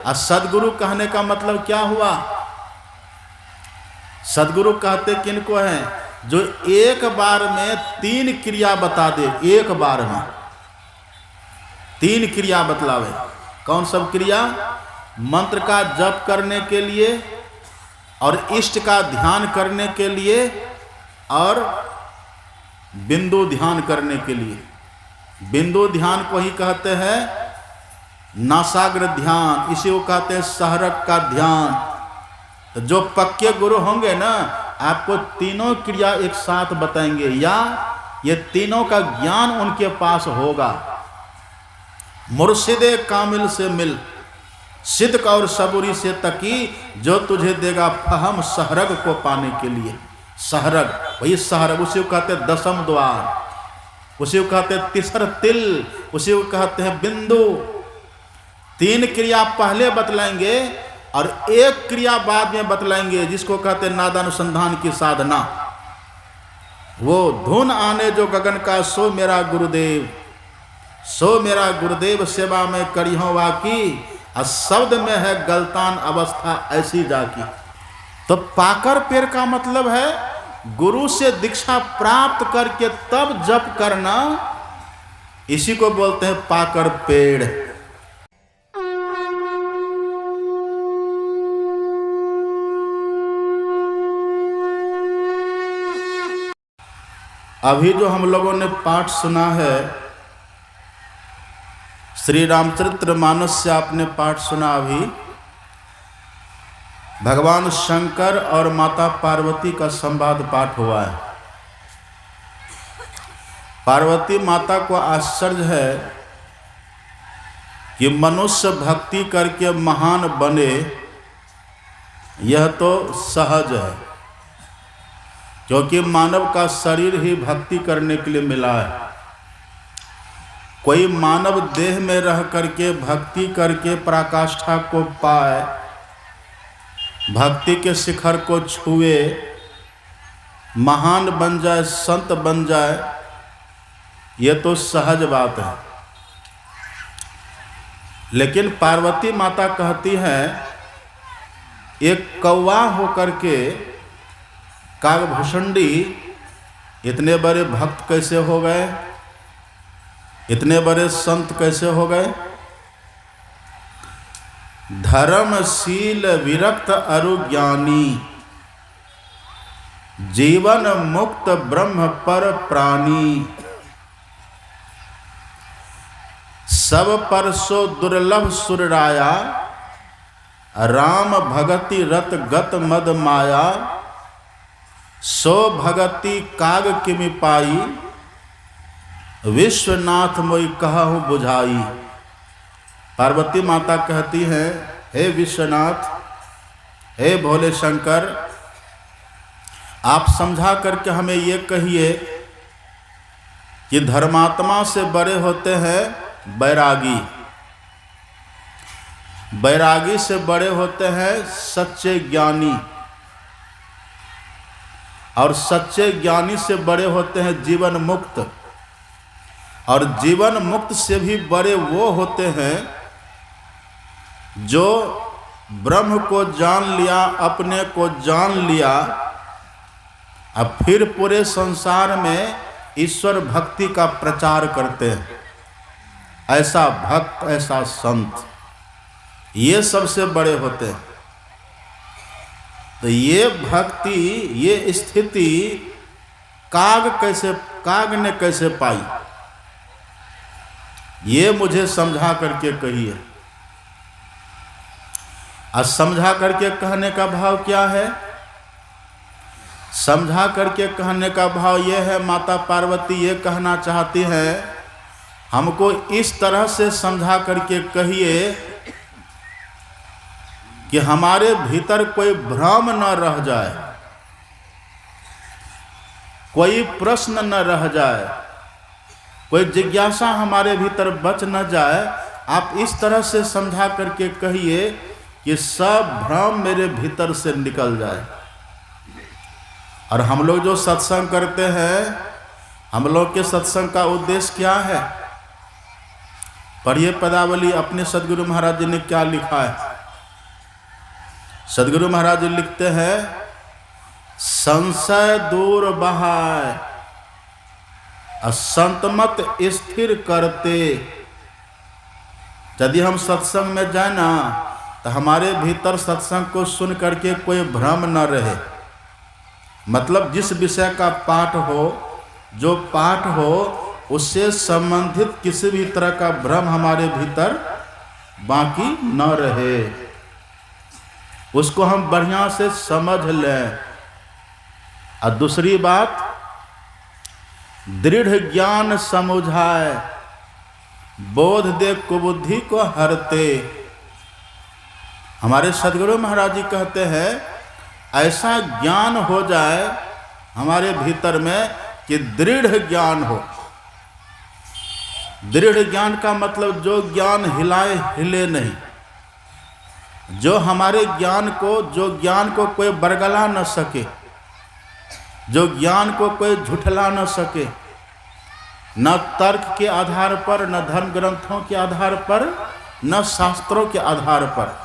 और सदगुरु कहने का मतलब क्या हुआ? सदगुरु कहते किनको हैं? जो एक बार में 3 क्रिया बता दे। एक बार में 3 क्रिया बतलावे। कौन सब क्रिया? मंत्र का जप करने के लिए, और इष्ट का ध्यान करने के लिए, और बिंदु ध्यान करने के लिए। बिंदु ध्यान को ही कहते हैं नासाग्र ध्यान, इसी को कहते हैं सहरक का ध्यान। तो जो पक्के गुरु होंगे ना, आपको तीनों क्रिया एक साथ बताएंगे, या ये तीनों का ज्ञान उनके पास होगा। मुर्शिदे कामिल से मिल, सिद्क और सबूरी से तकी, जो तुझे देगा फहम सहरग को पाने के लिए। सहरग, वही सहरग, उसी को कहते हैं दशम द्वार, उसी को कहते हैं तीसर तिल, उसी को कहते हैं बिंदु। 3 क्रिया पहले बतलाएंगे और एक क्रिया बाद में बतलाएंगे, जिसको कहते हैं नादानुसंधान की साधना। वो धुन आने जो गगन का, सो मेरा गुरुदेव, सो मेरा गुरुदेव सेवा में करियों वाकी, और शब्द में है गलतान अवस्था ऐसी जाकी। तो पाकर पेड़ का मतलब है गुरु से दीक्षा प्राप्त करके तब जप करना, इसी को बोलते हैं पाकर पेड़। अभी जो हम लोगों ने पाठ सुना है, श्री रामचरितमानस से आपने पाठ सुना। अभी भगवान शंकर और माता पार्वती का संवाद पाठ हुआ है। पार्वती माता को आश्चर्य है कि मनुष्य भक्ति करके महान बने, यह तो सहज है, क्योंकि मानव का शरीर ही भक्ति करने के लिए मिला है। कोई मानव देह में रह करके भक्ति करके पराकाष्ठा को पाए, भक्ति के शिखर को छुए, महान बन जाए, संत बन जाए, यह तो सहज बात है। लेकिन पार्वती माता कहती है, एक कौवा होकर के कागभूषणी इतने बड़े भक्त कैसे हो गए, इतने बड़े संत कैसे हो गए? धर्मशील विरक्त अरुज्ञानी, जीवन मुक्त ब्रह्म पर प्राणी, सब पर सो दुर्लभ सुरराया, राम भगति रत गत मद माया, सो भगति काग किमि पाई, विश्वनाथ मोई कहूँ बुझाई। पार्वती माता कहती है, हे विश्वनाथ, हे भोले शंकर, आप समझा करके हमें ये कहिए कि धर्मात्मा से बड़े होते हैं बैरागी, बैरागी से बड़े होते हैं सच्चे ज्ञानी, और सच्चे ज्ञानी से बड़े होते हैं जीवन मुक्त, और जीवन मुक्त से भी बड़े वो होते हैं जो ब्रह्म को जान लिया, अपने को जान लिया, अब फिर पूरे संसार में ईश्वर भक्ति का प्रचार करते हैं। ऐसा भक्त, ऐसा संत, ये सबसे बड़े होते हैं। तो ये भक्ति, ये स्थिति काग ने कैसे पाई, ये मुझे समझा करके कहिए। और समझा करके कहने का भाव क्या है? समझा करके कहने का भाव ये है, माता पार्वती ये कहना चाहती है, हमको इस तरह से समझा करके कहिए कि हमारे भीतर कोई भ्रम न रह जाए, कोई प्रश्न न रह जाए, कोई जिज्ञासा हमारे भीतर बच न जाए। आप इस तरह से समझा करके कहिए कि सब भ्रम मेरे भीतर से निकल जाए। और हम लोग जो सत्संग करते हैं, हम लोग के सत्संग का उद्देश्य क्या है? पढ़िए पदावली, अपने सदगुरु महाराज जी ने क्या लिखा है। सदगुरु महाराज लिखते हैं, संशय दूर बहाय संत मत स्थिर करते। यदि हम सत्संग में जाए ना तो हमारे भीतर सत्संग को सुन करके कोई भ्रम न रहे। मतलब जिस विषय का पाठ हो, जो पाठ हो, उससे संबंधित किसी भी तरह का भ्रम हमारे भीतर बाकी न रहे, उसको हम बढ़िया से समझ लें। और दूसरी बात, दृढ़ ज्ञान समुझाए बोध दे कुबुद्धि को हरते। हमारे सदगुरु महाराज जी कहते हैं, ऐसा ज्ञान हो जाए हमारे भीतर में कि दृढ़ ज्ञान हो। दृढ़ ज्ञान का मतलब जो ज्ञान हिलाए हिले नहीं, जो हमारे ज्ञान को, जो ज्ञान को कोई बरगला न सके, जो ज्ञान को कोई झुठला न सके, न तर्क के आधार पर, न धर्म ग्रंथों के आधार पर, न शास्त्रों के आधार पर,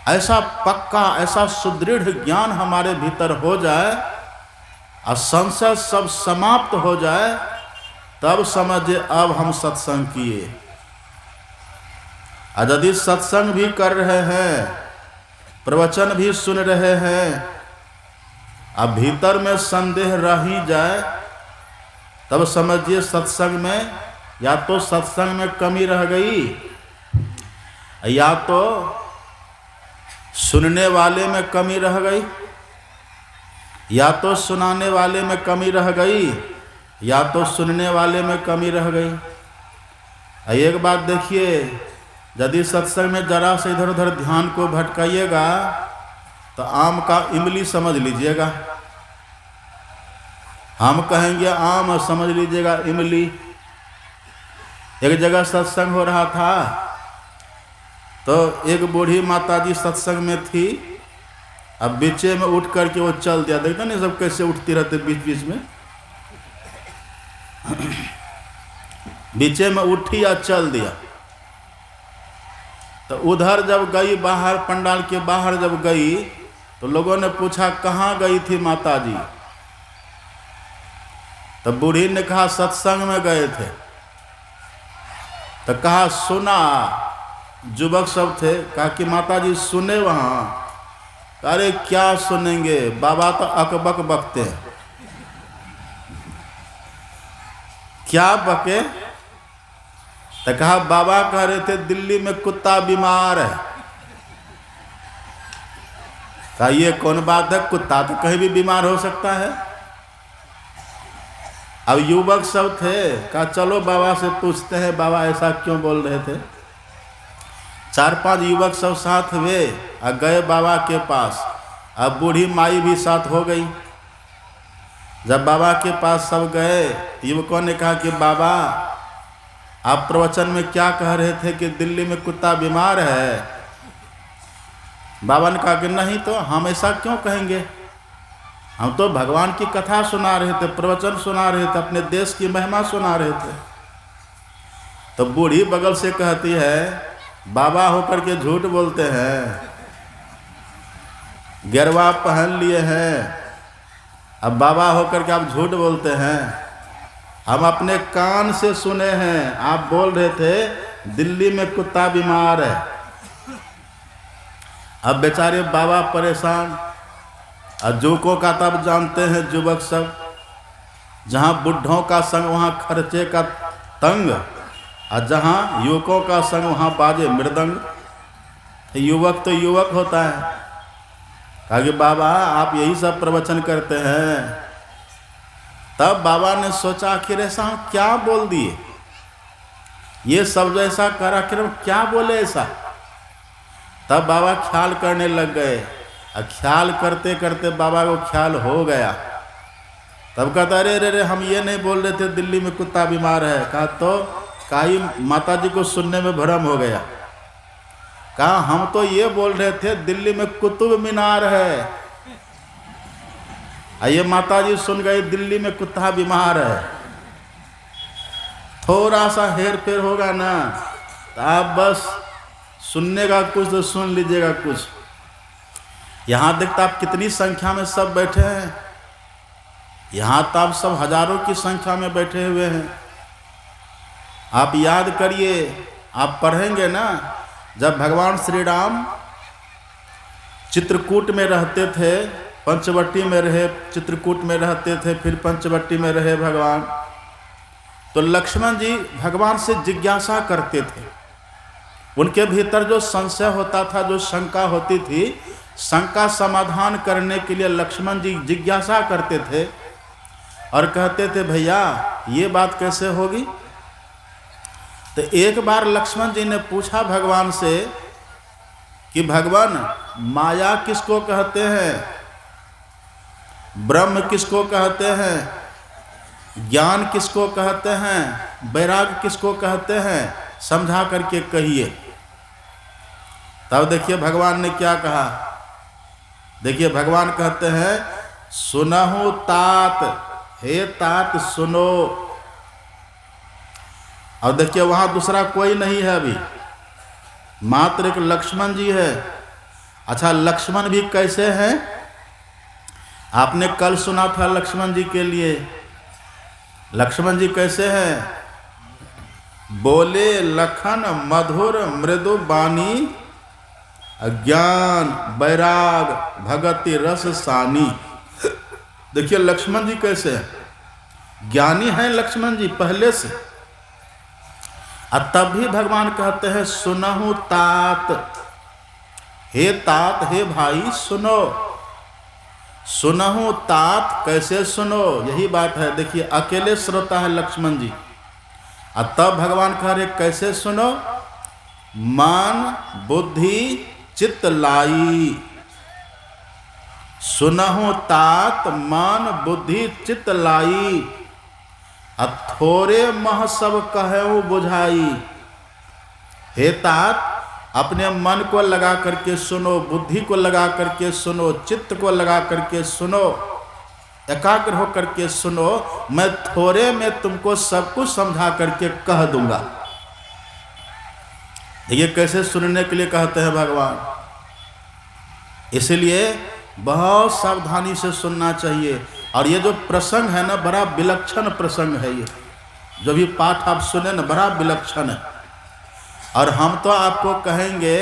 ऐसा पक्का, ऐसा सुदृढ़ ज्ञान हमारे भीतर हो जाए और संशय सब समाप्त हो जाए, तब समझे अब हम सत्संग किए। और यदि सत्संग भी कर रहे हैं, प्रवचन भी सुन रहे हैं, अब भीतर में संदेह रह ही जाए, तब समझिए सत्संग में या तो सत्संग में कमी रह गई, या तो सुनने वाले में कमी रह गई, या तो सुनाने वाले में कमी रह गई, या तो सुनने वाले में कमी रह गई। एक बात देखिए, यदि सत्संग में जरा से इधर उधर ध्यान को भटकाइएगा तो आम का इमली समझ लीजिएगा, हम कहेंगे आम, समझ लीजिएगा इमली। एक जगह सत्संग हो रहा था तो एक बूढ़ी माताजी सत्संग में थी। अब बीचे में उठ करके वो चल दिया। देखता नहीं सब कैसे उठती रहते बीच बीच में। बीचे में उठी या चल दिया। तो उधर जब गई, बाहर पंडाल के बाहर जब गई तो लोगों ने पूछा कहाँ गई थी माताजी। तो बूढ़ी ने कहा सत्संग में गए थे। तो कहा सुना, युवक सब थे, कहा कि माताजी सुने वहाँ। अरे क्या सुनेंगे, बाबा तो अकबक बकते हैं। क्या बके? तो कहा बाबा कह रहे थे दिल्ली में कुत्ता बीमार है। कहा ये कौन बात है, कुत्ता तो कहीं भी बीमार हो सकता है। अब युवक सब थे, कहा चलो बाबा से पूछते हैं बाबा ऐसा क्यों बोल रहे थे। 4-5 युवक सब साथ हुए और गए बाबा के पास। अब बूढ़ी माई भी साथ हो गई। जब बाबा के पास सब गए, युवकों ने कहा कि बाबा आप प्रवचन में क्या कह रहे थे कि दिल्ली में कुत्ता बीमार है। बाबा ने कहा कि नहीं तो हम ऐसा क्यों कहेंगे, हम तो भगवान की कथा सुना रहे थे, प्रवचन सुना रहे थे, अपने देश की महिमा सुना रहे थे। तो बूढ़ी बगल से कहती है बाबा होकर के झूठ बोलते हैं, गिरवा पहन लिए हैं, अब बाबा होकर के आप झूठ बोलते हैं। हम अपने कान से सुने हैं, आप बोल रहे थे दिल्ली में कुत्ता बीमार है। अब बेचारे बाबा परेशान। और युवकों का तब जानते हैं युवक सब, जहाँ बुढ़ों का संग वहाँ खर्चे का तंग, और जहाँ युवकों का संग वहाँ बाजे मृदंग। युवक तो युवक होता है। कहा कि बाबा आप यही सब प्रवचन करते हैं। तब बाबा ने सोचा आखिर ऐसा हम क्या बोल दिए, ये सब जैसा करा कि हम क्या बोले ऐसा। तब बाबा ख्याल करने लग गए, और ख्याल करते करते बाबा को ख्याल हो गया। तब कहता अरे रे हम ये नहीं बोल रहे थे दिल्ली में कुत्ता बीमार है। कहा तो काई माता जी को सुनने में भ्रम हो गया। कहा हम तो ये बोल रहे थे दिल्ली में कुतुब मीनार है। ये माता जी सुन गई दिल्ली में कुत्ता बीमार है। थोड़ा सा हेर फेर होगा ना तो आप बस सुनने का कुछ तो सुन लीजिएगा कुछ, यहाँ देखता आप कितनी संख्या में सब बैठे हैं, यहाँ तो आप सब हजारों की संख्या में बैठे हुए हैं। आप याद करिए, आप पढ़ेंगे ना, जब भगवान श्री राम चित्रकूट में रहते थे, पंचवटी में रहे, चित्रकूट में रहते थे, फिर पंचवटी में रहे भगवान, तो लक्ष्मण जी भगवान से जिज्ञासा करते थे। उनके भीतर जो संशय होता था, जो शंका होती थी, शंका समाधान करने के लिए लक्ष्मण जी जिज्ञासा करते थे और कहते थे भैया ये बात कैसे होगी। तो एक बार लक्ष्मण जी ने पूछा भगवान से कि भगवान माया किसको कहते हैं, ब्रह्म किसको कहते हैं, ज्ञान किसको कहते हैं, वैराग किसको कहते हैं, समझा करके कहिए। तब देखिए भगवान ने क्या कहा। देखिए भगवान कहते हैं सुनहु तात, हे तात सुनो। और देखिए वहां दूसरा कोई नहीं है, अभी मात्र एक लक्ष्मण जी है। अच्छा लक्ष्मण भी कैसे हैं, आपने कल सुना था लक्ष्मण जी के लिए। लक्ष्मण जी कैसे हैं, बोले लखन मधुर मृदु बानी, ज्ञान वैराग भगति रस सानी। देखिए लक्ष्मण जी कैसे हैं, ज्ञानी हैं लक्ष्मण जी पहले से। और तब भी भगवान कहते हैं सुनहु तात, हे तात, हे भाई सुनो। सुनहु तात कैसे सुनो, यही बात है। देखिए अकेले श्रोता है लक्ष्मण जी, और तब भगवान कह रहे कैसे सुनो, मन बुद्धि चित्त लाई। सुनहु तात मन बुद्धि चित्त लाई, थोरे मह सब कहूँ बुझाई। हे तात अपने मन को लगा करके सुनो, बुद्धि को लगा करके सुनो, चित्त को लगा करके सुनो, एकाग्र हो करके सुनो। मैं थोड़े में तुमको सब कुछ समझा करके कह दूंगा। ये कैसे सुनने के लिए कहते हैं भगवान, इसलिए बहुत सावधानी से सुनना चाहिए। और ये जो प्रसंग है ना, बड़ा विलक्षण प्रसंग है। ये जो भी पाठ आप सुने ना, बड़ा विलक्षण है। और हम तो आपको कहेंगे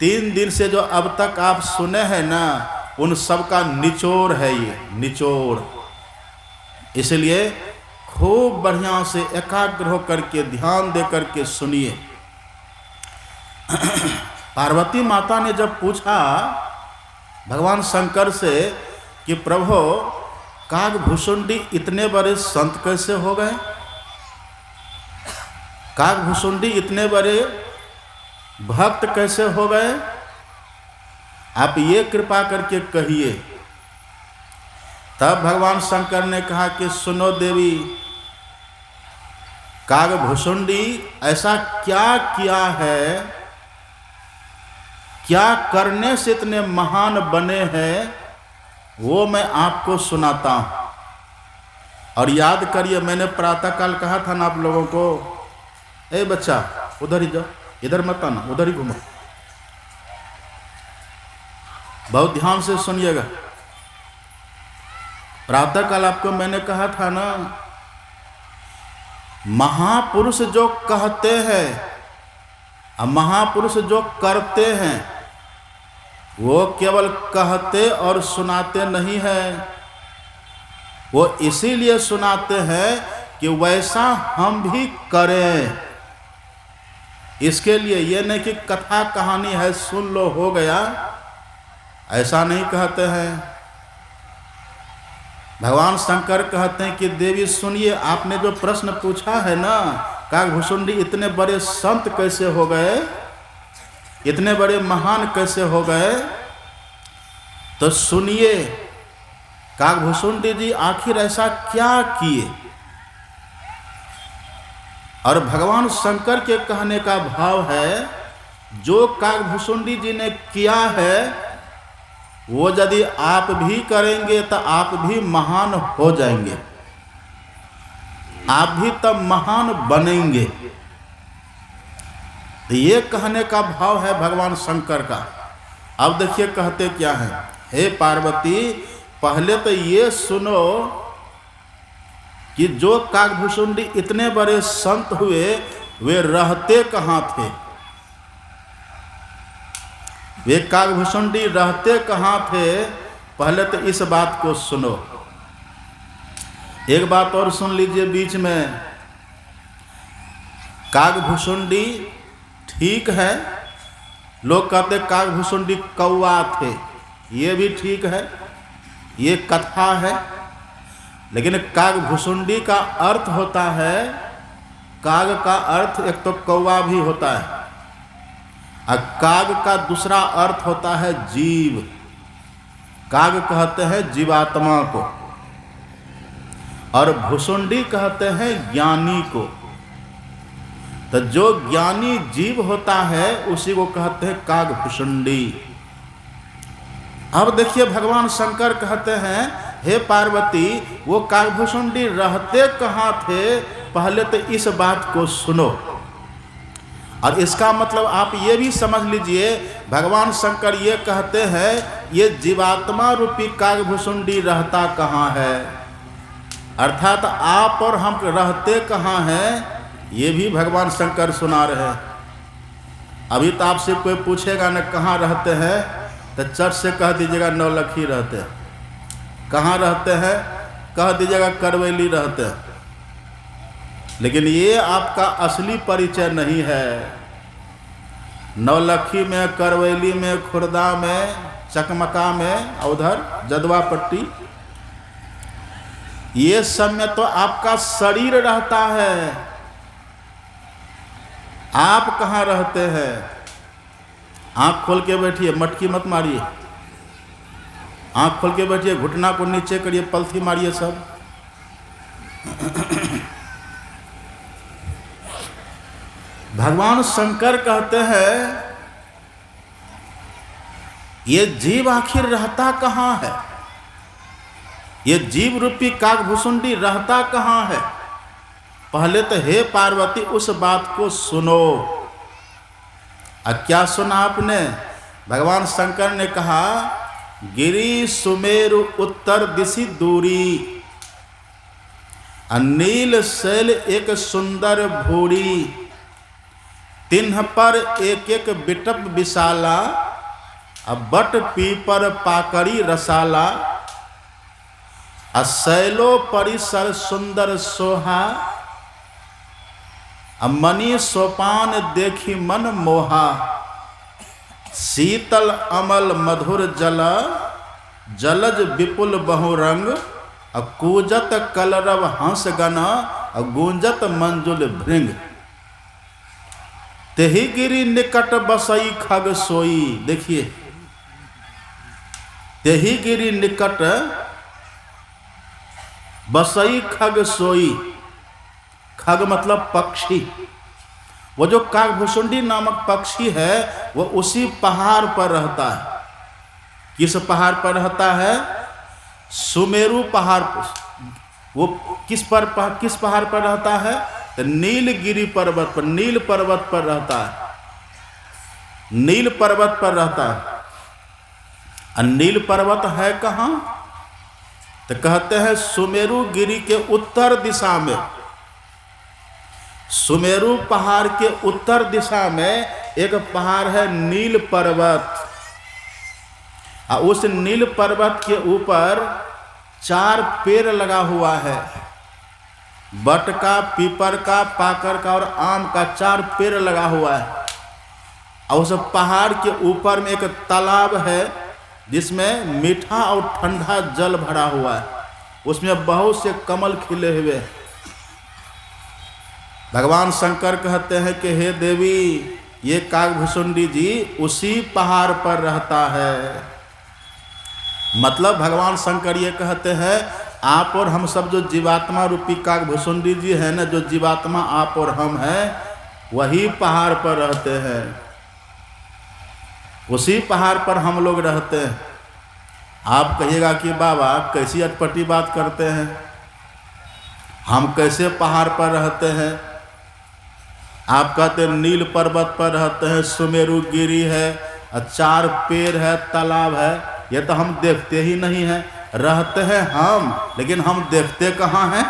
3 दिन से जो अब तक आप सुने हैं ना, उन सब का निचोड़ है ये, निचोड़। इसलिए खूब बढ़िया से एकाग्र होकर के ध्यान दे करके सुनिए। पार्वती माता ने जब पूछा भगवान शंकर से कि प्रभु कागभूषुंडी इतने बड़े संत कैसे हो गए, कागभूषुंडी इतने बड़े भक्त कैसे हो गए, आप ये कृपा करके कहिए। तब भगवान शंकर ने कहा कि सुनो देवी, कागभूषुंडी ऐसा क्या किया है, क्या करने से इतने महान बने हैं, वो मैं आपको सुनाता हूं। और याद करिए मैंने प्रातःकाल कहा था ना आप लोगों को, ए बच्चा उधर ही जाओ, इधर मत आना, उधर ही घूमो। बहुत ध्यान से सुनिएगा। प्रातःकाल आपको मैंने कहा था ना, महापुरुष जो कहते हैं और महापुरुष जो करते हैं, वो केवल कहते और सुनाते नहीं है, वो इसीलिए सुनाते हैं कि वैसा हम भी करें। इसके लिए ये नहीं कि कथा कहानी है सुन लो हो गया, ऐसा नहीं कहते हैं। भगवान शंकर कहते हैं कि देवी सुनिए, आपने जो प्रश्न पूछा है ना, कागभूषुंडी इतने बड़े संत कैसे हो गए, इतने बड़े महान कैसे हो गए, तो सुनिए कागभूषुंडी जी आखिर ऐसा क्या किए। और भगवान शंकर के कहने का भाव है, जो कागभूषुंडी जी ने किया है वो यदि आप भी करेंगे तो आप भी महान हो जाएंगे, आप भी तब महान बनेंगे। तो ये कहने का भाव है भगवान शंकर का। अब देखिए कहते क्या है, हे पार्वती पहले तो ये सुनो कि जो काकभुसुंडी इतने बड़े संत हुए वे रहते कहाँ थे, वे काकभुसुंडी रहते कहाँ थे, पहले तो इस बात को सुनो। एक बात और सुन लीजिए बीच में, काकभुसुंडी ठीक है, लोग कहते काकभुसुंडी कौवा थे, ये भी ठीक है, ये कथा है, लेकिन काकभुसुंडी का अर्थ होता है, काग का अर्थ एक तो कौवा भी होता है, और काग का दूसरा अर्थ होता है जीव। काग कहते हैं जीवात्मा को, और भुसुंडी कहते हैं ज्ञानी को। तो जो ज्ञानी जीव होता है उसी को कहते हैं काकभुसुंडी। अब देखिए भगवान शंकर कहते हैं, हे पार्वती वो काकभुसुंडी रहते कहाँ थे, पहले तो इस बात को सुनो। और इसका मतलब आप ये भी समझ लीजिए, भगवान शंकर ये कहते हैं ये जीवात्मा रूपी काकभुसुंडी रहता कहाँ है, अर्थात आप और हम रहते कहाँ हैं, ये भी भगवान शंकर सुना रहे हैं। अभी तो आपसे कोई पूछेगा न कहाँ रहते हैं, तो चट से कह दीजिएगा नौलखी रहते हैं। कहाँ रहते हैं, कह दीजिएगा करवैली रहते हैं। लेकिन ये आपका असली परिचय नहीं है। नौलखी में, करवैली में, खुर्दा में, चकमका में, उधर जदवा पट्टी, ये सब में तो आपका शरीर रहता है। आप कहाँ रहते हैं? आंख खोल के बैठिए, मटकी मत मारिए, आंख खोल के बैठिए, घुटना को नीचे करिए, पलथी मारिए सब। भगवान शंकर कहते हैं ये जीव आखिर रहता कहाँ है, ये जीव रूपी काकभुसुंडी रहता कहाँ है, पहले तो हे पार्वती उस बात को सुनो। क्या सुना आपने? भगवान शंकर ने कहा, गिरि सुमेरु उत्तर दिशि दूरी, नील शैल एक सुंदर भूरी, तिन्ह पर एक एक बिटप विशाला, बट पीपर पाकड़ी रसाला, शैलो परिसर सुंदर सोहा, मणि सोपान देखी मन मोहा, शीतल अमल मधुर जल, जलज विपुल बहुरंग, कूजत कलरव हंस गण, गूंजत मंजुल भृंग, तेहि गिरि निकट बसई खग सोई। देखिए, तेहि गिरि निकट बसई खग सोई, खग मतलब पक्षी। वो जो काकभुसुंडी नामक पक्षी है वो उसी पहाड़ पर रहता है। किस पहाड़ पर रहता है? सुमेरु पहाड़ पर। वो किस पहाड़ पर रहता है? तो नीलगिरी पर्वत पर, नील पर्वत पर रहता है, नील पर्वत पर रहता है। और नील पर्वत है कहाँ? तो कहते हैं सुमेरु गिरी के उत्तर दिशा में, सुमेरु पहाड़ के उत्तर दिशा में एक पहाड़ है नील पर्वत। और उस नील पर्वत के ऊपर 4 पेड़ लगा हुआ है, बट का, पीपर का, पाकर का और आम का 4 पेड़ लगा हुआ है। और उस पहाड़ के ऊपर में एक तालाब है जिसमें मीठा और ठंडा जल भरा हुआ है, उसमें बहुत से कमल खिले हुए हैं। भगवान शंकर कहते हैं कि हे देवी ये काकभुसुंडी जी उसी पहाड़ पर रहता है। मतलब भगवान शंकर ये कहते हैं आप और हम सब जो जीवात्मा रूपी काकभुसुंडी जी है ना, जो जीवात्मा आप और हम हैं, वही पहाड़ पर रहते हैं, उसी पहाड़ पर हम लोग रहते हैं। आप कहिएगा कि बाबा कैसी अटपटी बात करते हैं, हम कैसे पहाड़ पर रहते हैं? आप कहते हैं नील पर्वत पर रहते हैं, सुमेरु गिरी है, चार पेड़ है, तालाब है, ये तो हम देखते ही नहीं हैं। रहते हैं हम, लेकिन हम देखते कहाँ हैं?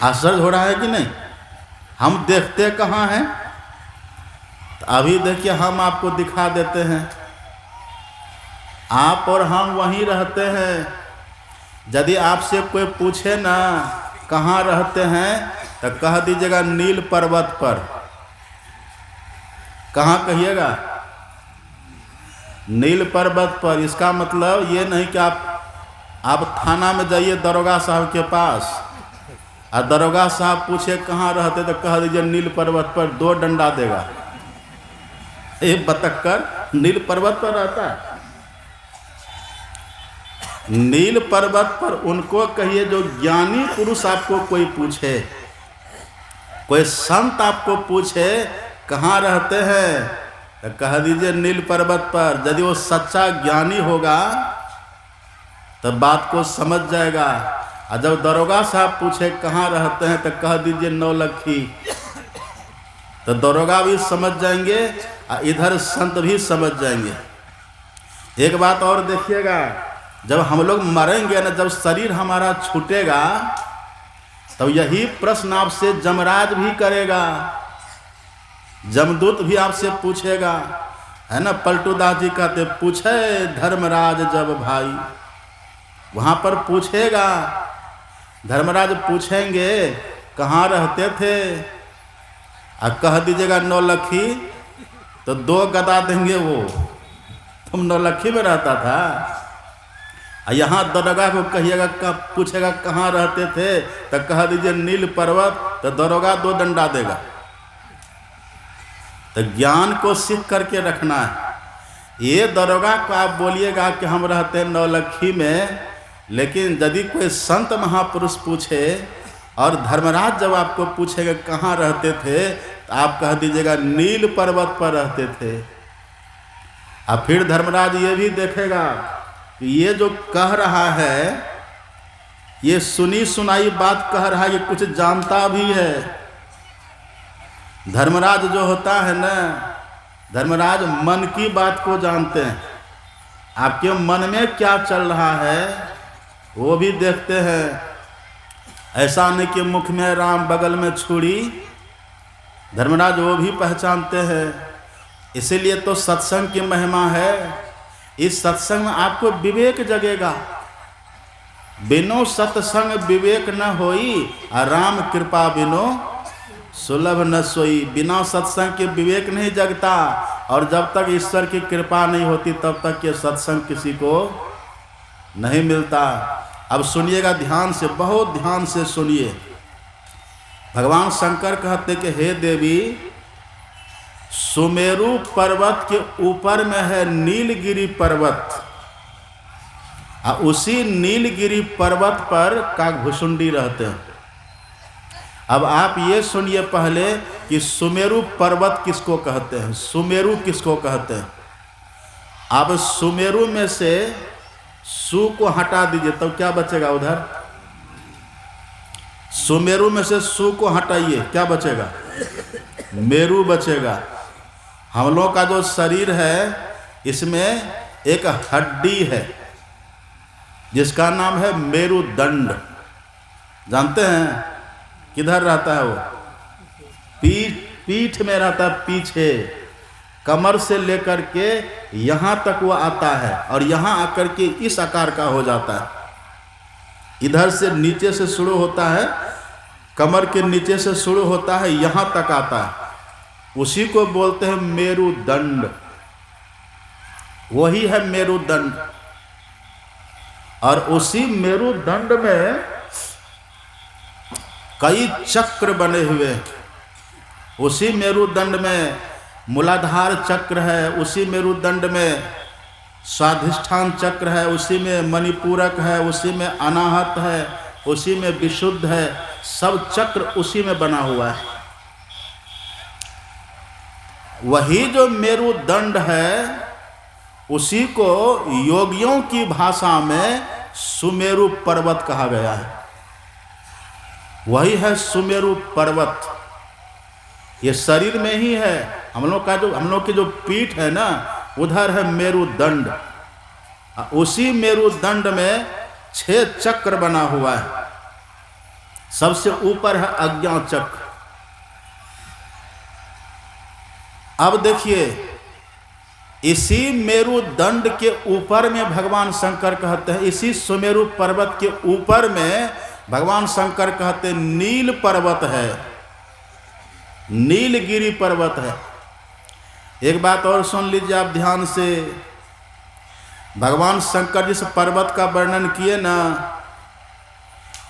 आश्चर्य हो रहा है कि नहीं? हम देखते कहाँ हैं? तो अभी देखिए हम आपको दिखा देते हैं। आप और हम वहीं रहते हैं। यदि आपसे कोई पूछे ना कहाँ रहते हैं, तो कह दीजिएगा नील पर्वत पर। कहाँ कहिएगा? नील पर्वत पर। इसका मतलब ये नहीं कि आप थाना में जाइए दरोगा साहब के पास और दरोगा साहब पूछे कहाँ रहते, तो कह दीजिए नील पर्वत पर, 2 डंडा देगा। एक बतक्कर नील पर्वत पर रहता है। नील पर्वत पर उनको कहिए जो ज्ञानी पुरुष आपको कोई पूछे, कोई संत आपको पूछे कहाँ रहते हैं, तो कह दीजिए नील पर्वत पर। यदि वो सच्चा ज्ञानी होगा तो बात को समझ जाएगा। और जब दरोगा साहब पूछे कहाँ रहते हैं, तो कह दीजिए नौलखी। तो दरोगा भी समझ जाएंगे और इधर संत भी समझ जाएंगे। एक बात और देखिएगा, जब हम लोग मरेंगे ना, जब शरीर हमारा छूटेगा, तब यही प्रश्न आपसे जमराज भी करेगा, जमदूत भी आपसे पूछेगा, है ना। पलटूदास जी कहते पूछे धर्मराज जब भाई, वहाँ पर पूछेगा। धर्मराज पूछेंगे कहाँ रहते थे, और कह दीजिएगा नौलखी, तो 2 गदा देंगे वो, तुम नौलखी में रहता था। और यहाँ दरोगा को कहिएगा, पूछेगा कहाँ रहते थे, तो कह दीजिए नील पर्वत, तो दरोगा 2 डंडा देगा। तो ज्ञान को सीख करके रखना है। ये दरोगा को आप बोलिएगा कि हम रहते हैं नौलखी में, लेकिन यदि कोई संत महापुरुष पूछे और धर्मराज जब आपको पूछेगा कहाँ रहते थे, तो आप कह दीजिएगा नील पर्वत पर रहते थे। और फिर धर्मराज ये भी देखेगा कि ये जो कह रहा है, ये सुनी सुनाई बात कह रहा है, ये कुछ जानता भी है। धर्मराज जो होता है ना, धर्मराज मन की बात को जानते हैं। आपके मन में क्या चल रहा है वो भी देखते हैं। ऐसा नहीं कि मुख में राम बगल में छुरी, धर्मराज वो भी पहचानते हैं। इसीलिए तो सत्संग की महिमा है। इस सत्संग में आपको विवेक जगेगा। बिनो सत्संग विवेक न होई, राम कृपा बिनो सुलभ न सोई। बिना सत्संग के विवेक नहीं जगता, और जब तक ईश्वर की कृपा नहीं होती तब तक ये सत्संग किसी को नहीं मिलता। अब सुनिएगा ध्यान से, बहुत ध्यान से सुनिए। भगवान शंकर कहते कि हे देवी, सुमेरु पर्वत के ऊपर में है नीलगिरी पर्वत, और उसी नीलगिरी पर्वत पर काकभुसुंडी रहते हैं। अब आप ये सुनिए पहले कि सुमेरु पर्वत किसको कहते हैं, सुमेरु किसको कहते हैं। आप सुमेरु में से सु को हटा दीजिए, तब तो क्या बचेगा उधर? सुमेरु में से सु को हटाइए, क्या बचेगा? मेरु बचेगा। हम लोग का जो शरीर है, इसमें एक हड्डी है जिसका नाम है मेरुदंड। जानते हैं किधर रहता है वो? पीठ में रहता है, पीछे कमर से लेकर के यहाँ तक वो आता है, और यहाँ आकर के इस आकार का हो जाता है। इधर से नीचे से शुरू होता है, कमर के नीचे से शुरू होता है, यहाँ तक आता है। उसी को बोलते हैं मेरुदंड। वही है मेरुदंड। और उसी मेरुदंड में कई चक्र बने हुए हैं। उसी मेरुदंड में मूलाधार चक्र है, उसी मेरुदंड में स्वाधिष्ठान चक्र है, उसी में मणिपूरक है, उसी में अनाहत है, उसी में विशुद्ध है। सब चक्र उसी में बना हुआ है। वही जो मेरुदंड है, उसी को योगियों की भाषा में सुमेरु पर्वत कहा गया है। वही है सुमेरु पर्वत। ये शरीर में ही है, हम लोग की जो पीठ है ना, उधर है मेरुदंड। उसी मेरुदंड में 6 चक्र बना हुआ है। सबसे ऊपर है अज्ञा चक्र। अब देखिए, इसी मेरुदंड के ऊपर में भगवान शंकर कहते हैं, इसी सुमेरु पर्वत के ऊपर में भगवान शंकर कहते हैं नील पर्वत है, नीलगिरी पर्वत है। एक बात और सुन लीजिए आप ध्यान से, भगवान शंकर जिस पर्वत का वर्णन किए ना,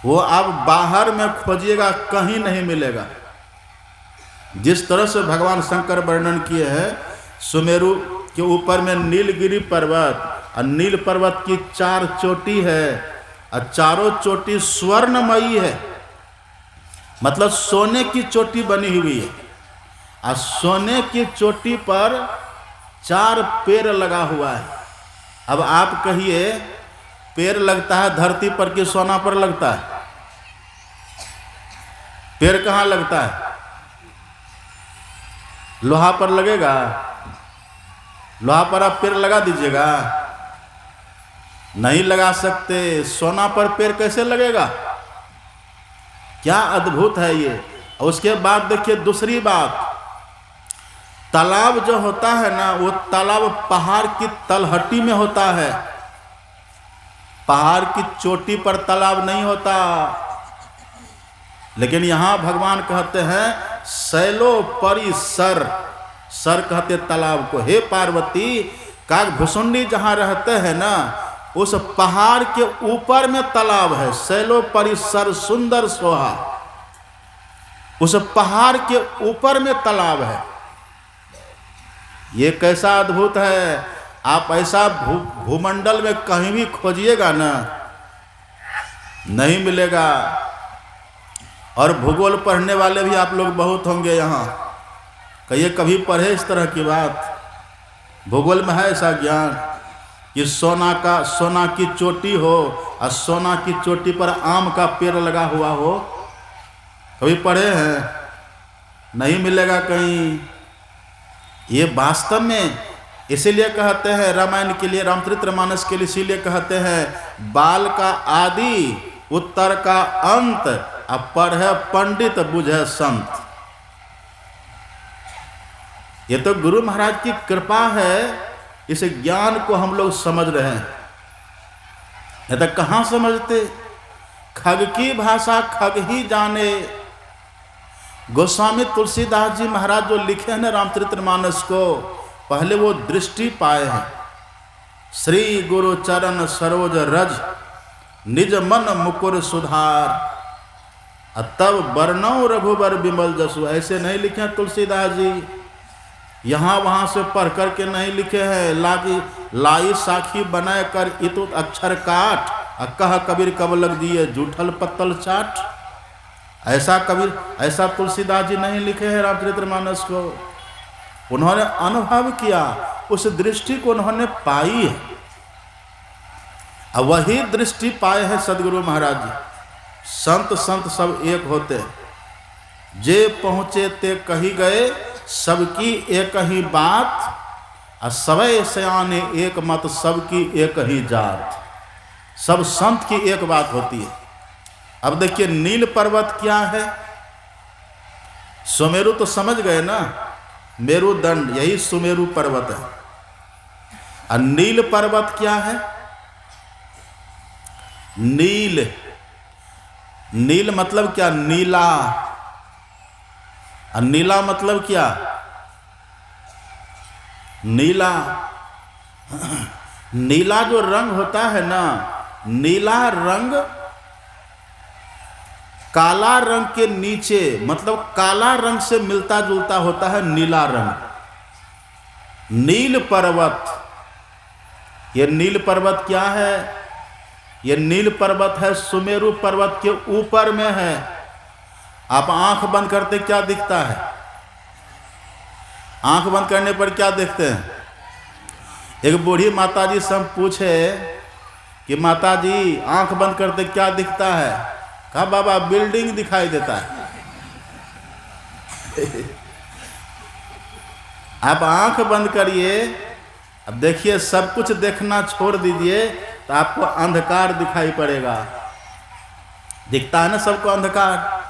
वो आप बाहर में खोजिएगा कहीं नहीं मिलेगा। जिस तरह से भगवान शंकर वर्णन किए हैं, सुमेरु के ऊपर में नीलगिरी पर्वत, और नील पर्वत की 4 चोटी है, और चारों चोटी स्वर्णमयी है, मतलब सोने की चोटी बनी हुई है। और सोने की चोटी पर 4 पेड़ लगा हुआ है। अब आप कहिए, पेड़ लगता है धरती पर कि सोना पर लगता है? पेड़ कहाँ लगता है? लोहा पर लगेगा? लोहा पर आप पेड़ लगा दीजिएगा? नहीं लगा सकते। सोना पर पेड़ कैसे लगेगा? क्या अद्भुत है ये। और उसके बाद देखिए दूसरी बात, तालाब जो होता है ना, वो तालाब पहाड़ की तलहटी में होता है, पहाड़ की चोटी पर तालाब नहीं होता। लेकिन यहां भगवान कहते हैं शैलो परिसर, सर कहते तालाब को। हे पार्वती, काकभुसुंडी जहां रहते हैं ना, उस पहाड़ के ऊपर में तालाब है। शैलो परिसर सुंदर सोहा, उस पहाड़ के ऊपर में तालाब है। ये कैसा अद्भुत है। आप ऐसा भूमंडल में कहीं भी खोजिएगा ना, नहीं मिलेगा। और भूगोल पढ़ने वाले भी आप लोग बहुत होंगे यहाँ, कहिए कभी पढ़े इस तरह की बात? भूगोल में है ऐसा ज्ञान कि सोना की चोटी हो, और सोना की चोटी पर आम का पेड़ लगा हुआ हो? कभी पढ़े हैं? नहीं मिलेगा कहीं। ये वास्तव में इसीलिए कहते हैं, रामायण के लिए, रामचरितमानस के लिए इसीलिए कहते हैं बाल का आदि उत्तर का अंत, अब पढ़े पंडित बुझे संत। ये तो गुरु महाराज की कृपा है, इस ज्ञान को हम लोग समझ रहे हैं। ये तो कहाँ समझते? खग की भाषा खग ही जाने। गोस्वामी तुलसीदास जी महाराज जो लिखे हैं ना रामचरितमानस को, पहले वो दृष्टि पाए हैं। श्री गुरु चरण सरोज रज, निज मन मुकुर सुधार, तब वर्णौ रघुबर विमल जसु। ऐसे नहीं लिखे हैं तुलसीदास जी, यहाँ वहाँ से पढ़ करके नहीं लिखे हैं। लाई साखी बनाए कर इतुत अक्षर काट, कह कबीर कब लग दिए जूठल पत्तल चाट। ऐसा तुलसीदास जी नहीं लिखे हैं रामचरितमानस को। उन्होंने अनुभव किया, उस दृष्टि को उन्होंने पाई है। वही दृष्टि पाए हैं सदगुरु महाराज जी। संत सब एक होते, जे पहुँचे ते कही गए, सबकी एक ही बात, और सबे सयाने एक मत, सबकी एक ही जात। सब संत की एक बात होती है। अब देखिए नील पर्वत क्या है? सुमेरु तो समझ गए ना, मेरुदंड, यही सुमेरु पर्वत है। और नील पर्वत क्या है? नील, नील मतलब क्या? नीला। और नीला मतलब क्या? नीला। नीला जो रंग होता है ना, नीला रंग काला रंग के नीचे, मतलब काला रंग से मिलता जुलता होता है नीला रंग। नील पर्वत, ये नील पर्वत क्या है? ये नील पर्वत है, सुमेरु पर्वत के ऊपर में है। आप आंख बंद करते क्या दिखता है? आंख बंद करने पर क्या देखते हैं? एक बूढ़ी माता जी से हम पूछे कि माता जी आंख बंद करते क्या दिखता है? कहा बाबा बिल्डिंग दिखाई देता है। आप आंख बंद करिए, अब देखिए सब कुछ देखना छोड़ दीजिए तो आपको अंधकार दिखाई पड़ेगा। दिखता है ना सबको अंधकार।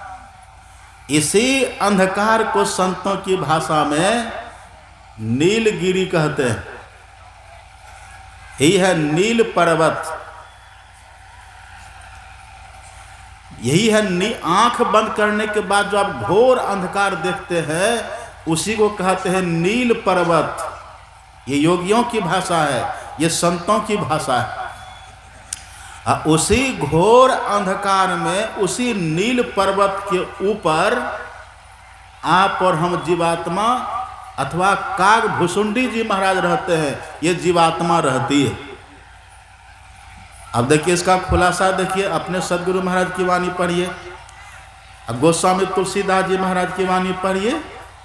इसी अंधकार को संतों की भाषा में नीलगिरी कहते हैं। यही है नील पर्वत, यही है आंख बंद करने के बाद जो आप घोर अंधकार देखते हैं उसी को कहते हैं नील पर्वत। ये योगियों की भाषा है, ये संतों की भाषा है। उसी घोर अंधकार में, उसी नील पर्वत के ऊपर आप और हम जीवात्मा अथवा काग भुसुंडी जी महाराज रहते हैं, ये जीवात्मा रहती है। अब देखिए इसका खुलासा देखिए, अपने सदगुरु महाराज की वाणी पढ़िए। अब गोस्वामी तुलसीदास जी महाराज की वाणी पढ़िए।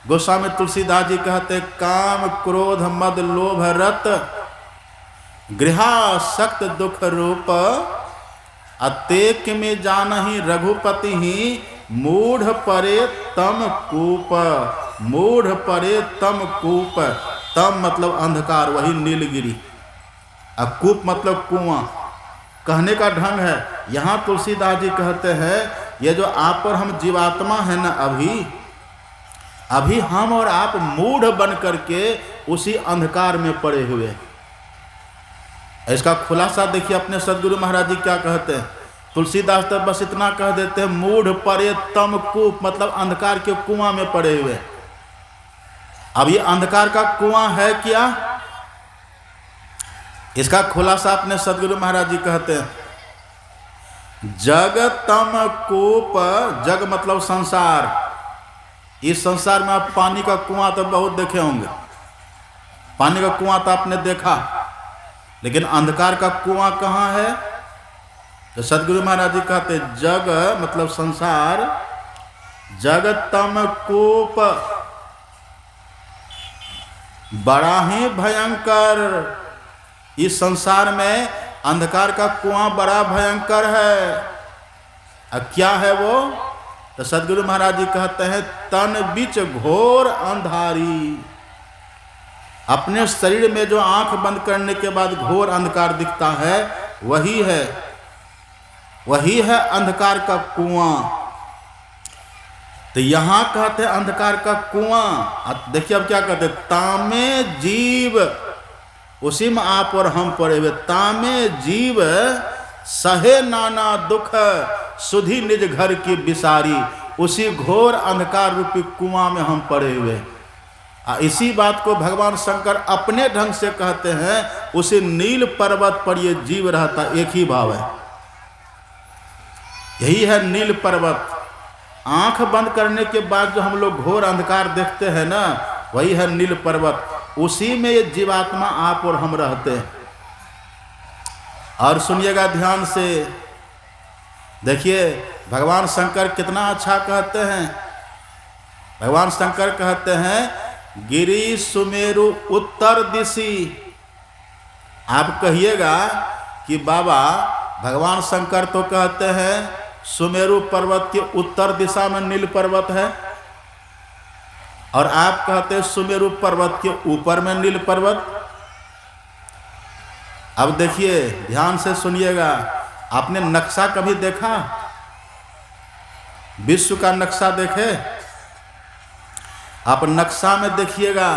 गोस्वामी तुलसीदास जी कहते काम क्रोध मद लोभ रत गृहासक्त दुख रूप अतेक में जानहि रघुपति ही मूढ़ परे तम कूप। मूढ़ परे तम कूप, तम मतलब अंधकार, वही नीलगिरी, और कूप मतलब कुआं। कहने का ढंग है, यहाँ तुलसीदास जी कहते हैं ये जो आप और हम जीवात्मा है ना, अभी हम और आप मूढ़ बन करके उसी अंधकार में पड़े हुए। इसका खुलासा देखिए अपने सदगुरु महाराज जी क्या कहते हैं। तुलसीदास तो बस इतना कह देते हैं मूढ़ परे तम कूप, मतलब अंधकार के कुआं में पड़े हुए। अब ये अंधकार का कुआं है क्या, इसका खुलासा अपने सदगुरु महाराज जी कहते हैं जग तम कूप। जग मतलब संसार। इस संसार में आप पानी का कुआं तो बहुत देखे होंगे, पानी का कुआं तो आपने देखा, लेकिन अंधकार का कुआं कहाँ है? तो सदगुरु महाराज जी कहते जग मतलब संसार, जग तम कूप बड़ा ही भयंकर। इस संसार में अंधकार का कुआं बड़ा भयंकर है। अब क्या है वो? तो सदगुरु महाराज जी कहते हैं तन बीच घोर अंधारी। अपने शरीर में जो आंख बंद करने के बाद घोर अंधकार दिखता है वही है अंधकार का कुआं। तो यहां कहते हैं अंधकार का कुआं। देखिए अब क्या कहते, तामे जीव, उसी में आप और हम पड़े हुए। तामे जीव सहे नाना दुख सुधी निज घर की बिसारी। उसी घोर अंधकार रूपी कुआं में हम पड़े हुए। इसी बात को भगवान शंकर अपने ढंग से कहते हैं उसी नील पर्वत पर ये जीव रहता, एक ही भाव है, यही है नील पर्वत। आंख बंद करने के बाद जो हम लोग घोर अंधकार देखते हैं ना, वही है नील पर्वत। उसी में ये जीवात्मा आप और हम रहते हैं। और सुनिएगा ध्यान से, देखिए भगवान शंकर कितना अच्छा कहते हैं। भगवान शंकर कहते हैं गिरी सुमेरु उत्तर दिशी। आप कहिएगा कि बाबा भगवान शंकर तो कहते हैं सुमेरु पर्वत के उत्तर दिशा में नील पर्वत है, और आप कहते हैं सुमेरु पर्वत के ऊपर में नील पर्वत। अब देखिए ध्यान से सुनिएगा, आपने नक्शा कभी देखा? विश्व का नक्शा देखे? आप नक्शा में देखिएगा,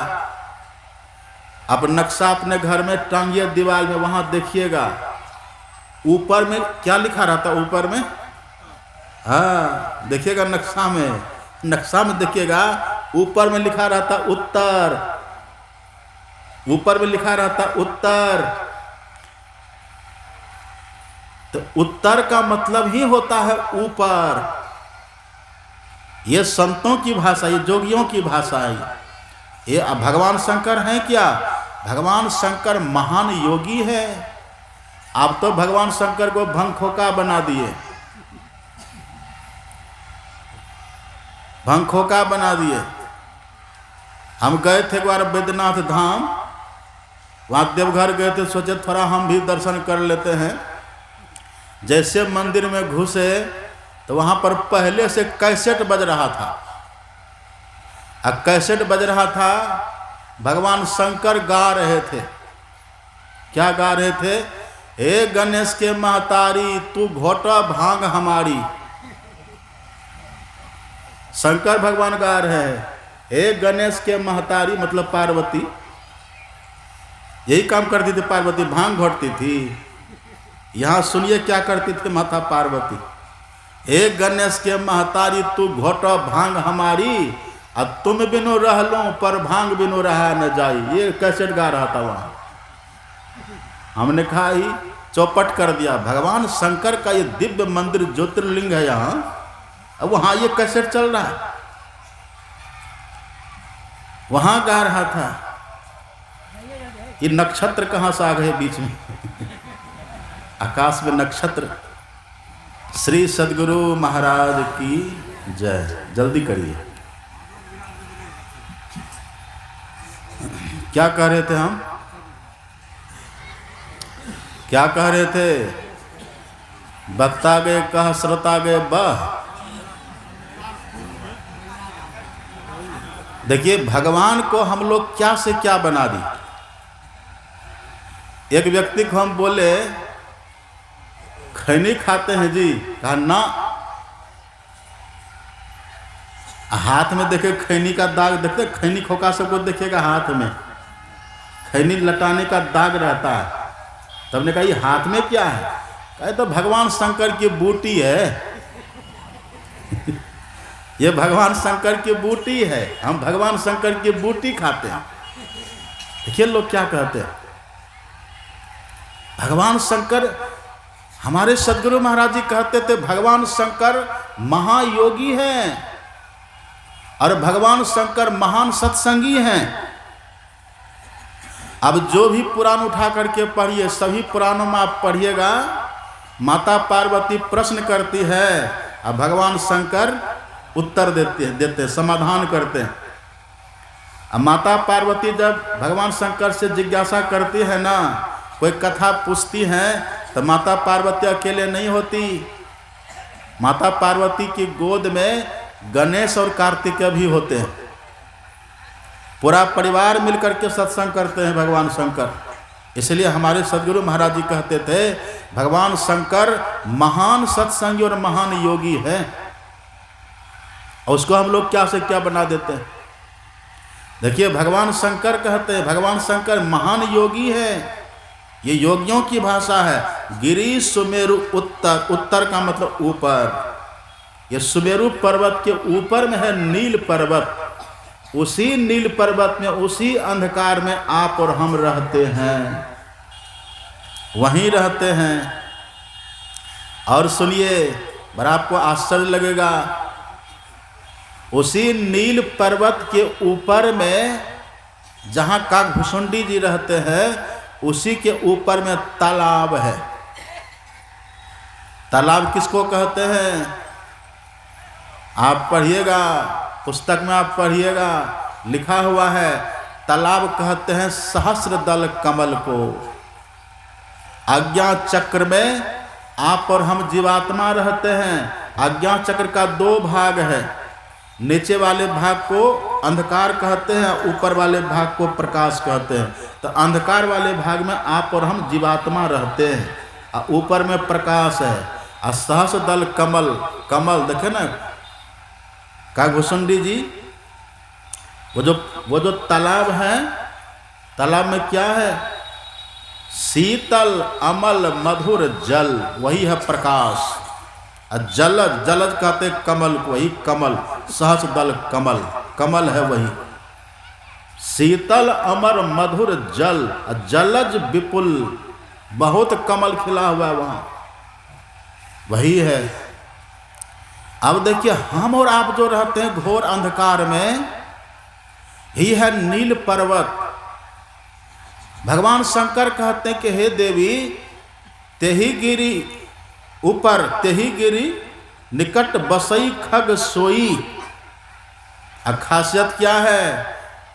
आप नक्शा अपने घर में टांगिए दीवार में, वहां देखिएगा ऊपर में क्या लिखा रहता है? ऊपर में, हाँ देखिएगा नक्शा में देखिएगा ऊपर में लिखा रहता उत्तर। ऊपर में लिखा रहता उत्तर। तो उत्तर का मतलब ही होता है ऊपर। ये संतों की भाषा, ये जोगियों की भाषा है। ये भगवान शंकर हैं क्या? भगवान शंकर महान योगी है। आप तो भगवान शंकर को भंखोका बना दिए, भंखोका बना दिए। हम गए थे एक बार बैद्यनाथ धाम, वहाँ देवघर गए थे, सोचे थोड़ा हम भी दर्शन कर लेते हैं। जैसे मंदिर में घुसे तो वहाँ पर पहले से कैसेट बज रहा था। अब कैसेट बज रहा था भगवान शंकर गा रहे थे। क्या गा रहे थे? हे गणेश के महतारी तू घोटा भांग हमारी। शंकर भगवान गा रहे हैं, हे गणेश के महतारी मतलब पार्वती। यही काम करती थी पार्वती, भांग घोटती थी। यहां सुनिए क्या करती थी माता पार्वती। हे गणेश के महतारी तू घोटा भांग हमारी, अब तुम बिनु रह लो पर भांग बिनु रहा न जाई। ये कैसेट गा रहा था वहां। हमने कहा ही चौपट कर दिया। भगवान शंकर का ये दिव्य मंदिर ज्योतिर्लिंग है यहाँ, अब वहां ये कैसेट चल रहा है। वहां गा रहा था। ये नक्षत्र कहां से आ गए बीच में? आकाश में नक्षत्र। श्री सद्गुरु महाराज की जय। जल्दी करिए। क्या कह रहे थे हम? क्या कह रहे थे? बक्ता गए कह श्रोता गए बह। देखिए भगवान को हम लोग क्या से क्या बना दी। एक व्यक्ति को हम बोले खैनी खाते हैं जी, कहा ना। हाथ में देखे खैनी का दाग, देखते खैनी खोखा सबको देखिएगा हाथ में खैनी लटाने का दाग रहता है। तब ने कहा ये हाथ में क्या है? कहे तो भगवान शंकर की बूटी है। ये भगवान शंकर की बूटी है, हम भगवान शंकर की बूटी खाते हैं। देखिए लोग क्या कहते हैं। भगवान शंकर, हमारे सद्गुरु महाराज जी कहते थे भगवान शंकर महायोगी हैं और भगवान शंकर महान सत्संगी हैं। अब जो भी पुराण उठा करके पढ़िए, सभी पुराणों में आप पढ़िएगा, माता पार्वती प्रश्न करती है और भगवान शंकर उत्तर देते समाधान करते हैं। अब माता पार्वती जब भगवान शंकर से जिज्ञासा करती है ना, कोई कथा पूछती है, तो माता पार्वती अकेले नहीं होती। माता पार्वती की गोद में गणेश और कार्तिकेय भी होते हैं। पूरा परिवार मिलकर के सत्संग करते हैं भगवान शंकर। इसलिए हमारे सद्गुरु महाराज जी कहते थे भगवान शंकर महान सत्संगी और महान योगी है। और उसको हम लोग क्या से क्या बना देते हैं। देखिए भगवान शंकर कहते हैं भगवान शंकर महान योगी है। ये योगियों की भाषा है। गिरि सुमेरु उत्तर, उत्तर का मतलब ऊपर। ये सुमेरु पर्वत के ऊपर में है नील पर्वत। उसी नील पर्वत में, उसी अंधकार में आप और हम रहते हैं, वहीं रहते हैं। और सुनिए, बड़ा आपको आश्चर्य लगेगा, उसी नील पर्वत के ऊपर में जहां काकभूषुंडी जी रहते हैं, उसी के ऊपर में तालाब है। तालाब किसको कहते हैं? आप पढ़िएगा, पुस्तक में आप पढ़िएगा, लिखा हुआ है तालाब कहते हैं सहस्र दल कमल को। आज्ञा चक्र में आप और हम जीवात्मा रहते हैं। आज्ञा चक्र का दो भाग है। नीचे वाले भाग को अंधकार कहते हैं, ऊपर वाले भाग को प्रकाश कहते हैं। तो अंधकार वाले भाग में आप और हम जीवात्मा रहते हैं, और ऊपर में प्रकाश है। और सहस्र दल कमल, कमल देखे ना काकभूषुंडी जी, वो जो तालाब है, तालाब में क्या है? शीतल अमल मधुर जल, वही है प्रकाश। जलज, जलज कहते कमल को, वही कमल, सहस्र दल कमल, कमल है वही। शीतल अमर मधुर जल, जलज विपुल, बहुत कमल खिला हुआ है वहां, वही है। अब देखिए हम और आप जो रहते हैं घोर अंधकार में, ही है नील पर्वत। भगवान शंकर कहते हैं कि हे देवी, तेही गिरी ऊपर, तेही गिरी निकट बसई खग सोई। खासियत क्या है?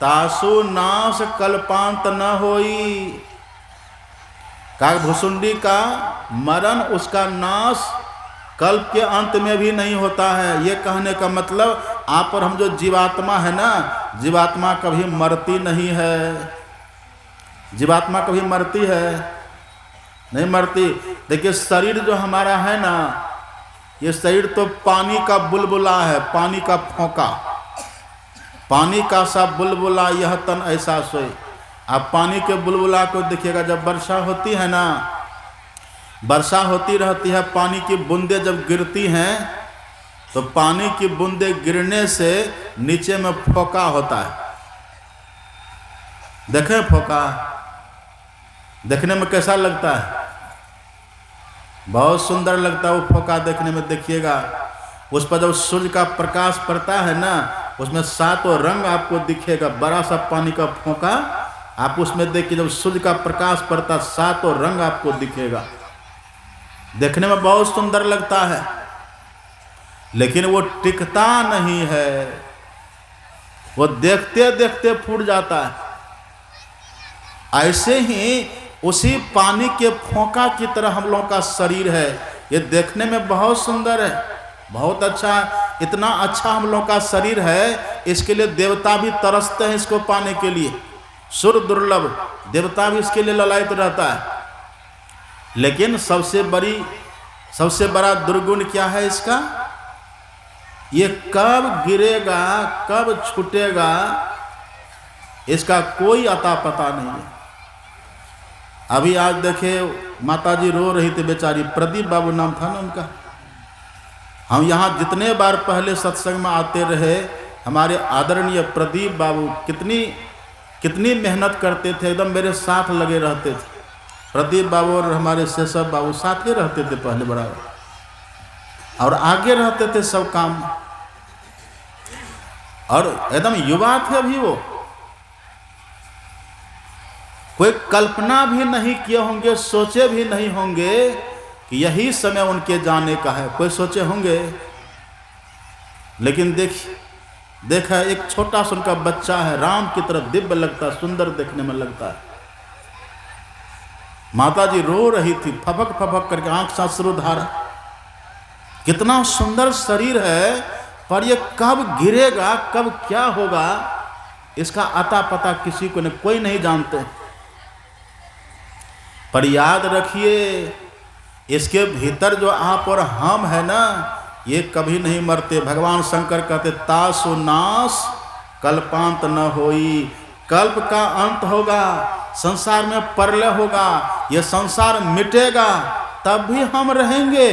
तासु नाश कल्पांत न होई। काकभूषुंडी का मरण, उसका नाश कल्प के अंत में भी नहीं होता है। ये कहने का मतलब आप और हम जो जीवात्मा है ना, जीवात्मा कभी मरती नहीं है। जीवात्मा कभी मरती है? नहीं मरती। देखिए शरीर जो हमारा है ना, ये शरीर तो पानी का बुलबुला है, पानी का फोंका, पानी का सा बुलबुला यह तन ऐसा सोए। आप पानी के बुलबुला को देखिएगा, जब वर्षा होती है ना, वर्षा होती रहती है, पानी की बूंदें जब गिरती हैं तो पानी की बूंदें गिरने से नीचे में फोका होता है। देखें फोका, देखने में कैसा लगता है? बहुत सुंदर लगता है वो फोका देखने में। देखिएगा उस पर जब सूर्य का प्रकाश पड़ता है ना, उसमें सातों रंग आपको दिखेगा। बड़ा सा पानी का फोका आप उसमें देखिए, जब सूर्य का प्रकाश पड़ता है सातों रंग आपको दिखेगा। देखने में बहुत सुंदर लगता है, लेकिन वो टिकता नहीं है, वो देखते देखते फूट जाता है। ऐसे ही उसी पानी के फोंका की तरह हम लोगों का शरीर है। ये देखने में बहुत सुंदर है, बहुत अच्छा, इतना अच्छा हम लोगों का शरीर है, इसके लिए देवता भी तरसते हैं इसको पाने के लिए। सुर दुर्लभ, देवता भी इसके लिए ललायित रहता है। लेकिन सबसे बड़ा दुर्गुण क्या है इसका? ये कब गिरेगा, कब छूटेगा, इसका कोई अता पता नहीं है। अभी आज देखे माताजी रो रही थी बेचारी, प्रदीप बाबू नाम था ना उनका। हम यहाँ जितने बार पहले सत्संग में आते रहे, हमारे आदरणीय प्रदीप बाबू कितनी मेहनत करते थे, एकदम मेरे साथ लगे रहते थे। प्रदीप बाबू और हमारे शेषव बाबू साथ ही रहते थे पहले बराबर, और आगे रहते थे सब काम, और एकदम युवा थे अभी वो। कोई कल्पना भी नहीं किए होंगे, सोचे भी नहीं होंगे कि यही समय उनके जाने का है। कोई सोचे होंगे? लेकिन देखा एक छोटा सा उनका बच्चा है, राम की तरह दिव्य लगता है, सुंदर देखने में लगता है। माताजी रो रही थी, फपक फपक करके आंख से अश्रुधारा। कितना सुंदर शरीर है, पर ये कब गिरेगा, कब क्या होगा, इसका अता पता किसी को नहीं, कोई नहीं जानते। पर याद रखिए, इसके भीतर जो आप और हम है ना, ये कभी नहीं मरते। भगवान शंकर कहते तासु नाश कल्पांत न होई। कल्प का अंत होगा, संसार में प्रलय होगा, ये संसार मिटेगा, तब भी हम रहेंगे,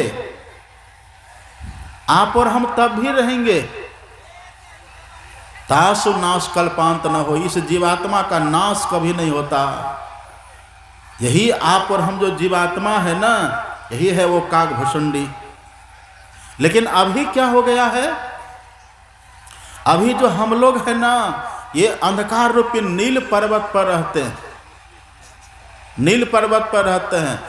आप और हम तब भी रहेंगे। तासु नाश कल्पांत न हो। इस जीवात्मा का नाश कभी नहीं होता। यही आप और हम जो जीवात्मा है ना, यही है वो काकभुसुंडी। लेकिन अभी क्या हो गया है, अभी जो हम लोग है ना, ये अंधकार रूपी नील पर्वत पर रहते हैं, नील पर्वत पर रहते हैं।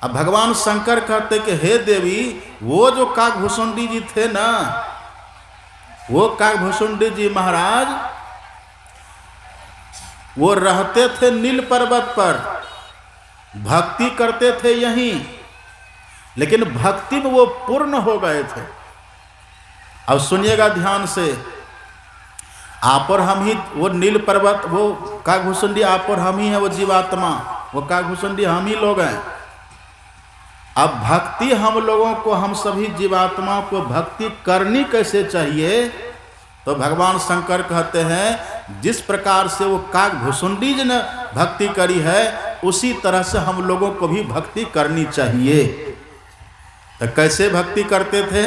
अब भगवान शंकर कहते कि हे देवी, वो जो काकभुसुंडी जी थे ना, वो काकभुसुंडी जी महाराज, वो रहते थे नील पर्वत पर, भक्ति करते थे यहीं, लेकिन भक्ति में वो पूर्ण हो गए थे। अब सुनिएगा ध्यान से, आप और हम ही वो नील पर्वत, वो काकभुसुंडी आप और हम ही है, वो जीवात्मा, वो काकभुसुंडी हम ही लोग हैं। अब भक्ति हम लोगों को, हम सभी जीवात्मा को भक्ति करनी कैसे चाहिए? तो भगवान शंकर कहते हैं जिस प्रकार से वो काकभुसुंडी जी ने भक्ति करी है, उसी तरह से हम लोगों को भी भक्ति करनी चाहिए। तो कैसे भक्ति करते थे?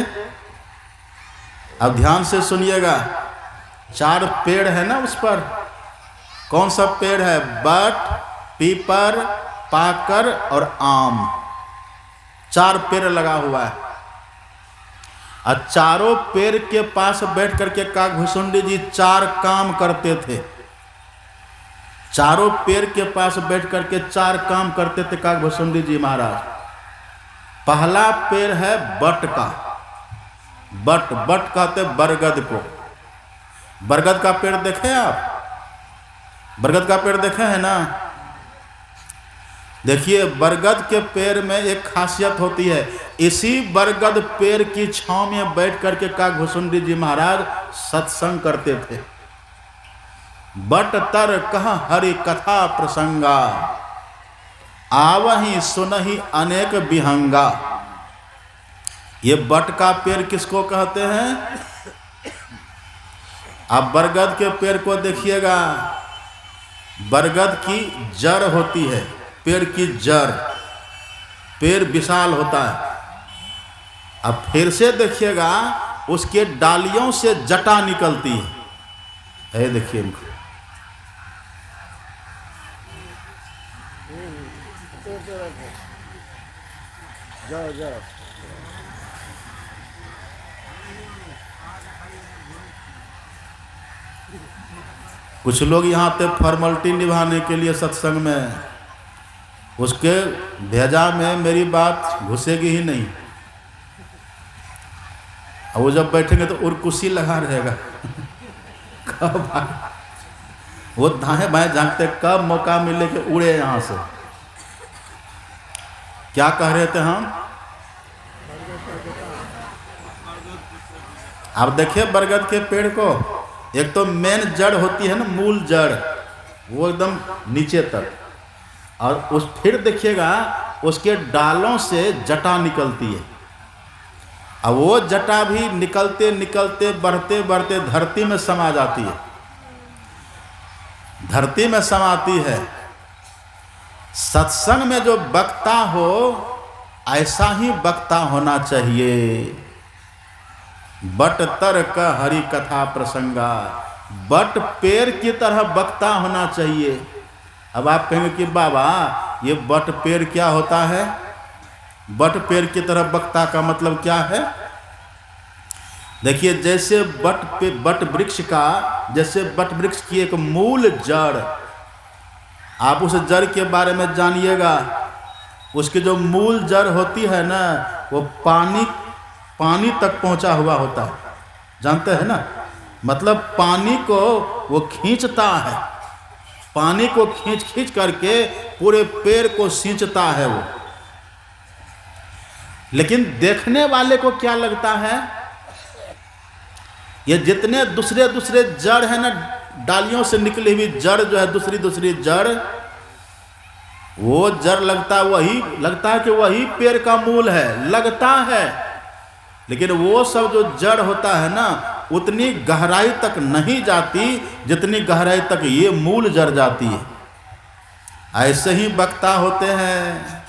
अब ध्यान से सुनिएगा। 4 पेड़ है ना उस पर, कौन सा पेड़ है? बट, पीपर, पाकर और आम, 4 पेड़ लगा हुआ है। और चारों पेड़ के पास बैठ करके काकभुसुंडी जी 4 काम करते थे। चारों पेड़ के पास बैठ करके 4 काम करते थे काकभुसुंडी जी महाराज। पहला पेड़ है बट का, बट कहते बरगद को। बरगद का पेड़ देखे आप? बरगद का पेड़ देखे हैं ना? देखिए बरगद के पेड़ में एक खासियत होती है, इसी बरगद पेड़ की छांव में बैठ करके काकभूषुंडी जी महाराज सत्संग करते थे। बट तर कह हरि कथा प्रसंगा, आवही सुनहि अनेक विहंगा। ये बट का पेड़ किसको कहते हैं? आप बरगद के पेड़ को देखिएगा, बरगद की जड़ होती है, पेड़ की जड़, पेड़ विशाल होता है। अब फिर से देखिएगा उसके डालियों से जटा निकलती है, देखिए इनको। कुछ लोग यहाँ पे फॉर्मेलिटी निभाने के लिए सत्संग में, उसके भेजा में मेरी बात घुसेगी ही नहीं। और वो जब बैठेंगे तो उर्कुसी लगा रहेगा कब वो दाएं बाएं झांकते, कब मौका मिले कि उड़े यहाँ से। क्या कह रहे थे हम? आप देखिए बरगद के पेड़ को, एक तो मेन जड़ होती है ना, मूल जड़, वो एकदम नीचे तक, और उस फिर देखिएगा उसके डालों से जटा निकलती है। अब वो जटा भी निकलते निकलते बढ़ते बढ़ते धरती में समा जाती है, धरती में समाती है। सत्संग में जो वक्ता हो ऐसा ही वक्ता होना चाहिए। बट तर का हरि कथा प्रसंगा, बट पेड़ की तरह वक्ता होना चाहिए। अब आप कहेंगे कि बाबा ये बट पेड़ क्या होता है? बट पेड़ की तरह वक्ता का मतलब क्या है? देखिए जैसे बट वृक्ष का, जैसे बट वृक्ष की एक मूल जड़, आप उस जड़ के बारे में जानिएगा। उसकी जो मूल जड़ होती है ना, वो पानी तक पहुंचा हुआ होता है, जानते हैं ना? मतलब पानी को वो खींचता है, पानी को खींच करके पूरे पेड़ को सींचता है वो। लेकिन देखने वाले को क्या लगता है, ये जितने दूसरे दूसरे जड़ है ना, डालियों से निकली हुई जड़ जो है, दूसरी जड़, वो जड़ लगता है कि वही पेड़ का मूल है, लगता है। लेकिन वो सब जो जड़ होता है ना, उतनी गहराई तक नहीं जाती जितनी गहराई तक ये मूल जड़ जाती है। ऐसे ही वक्ता होते हैं,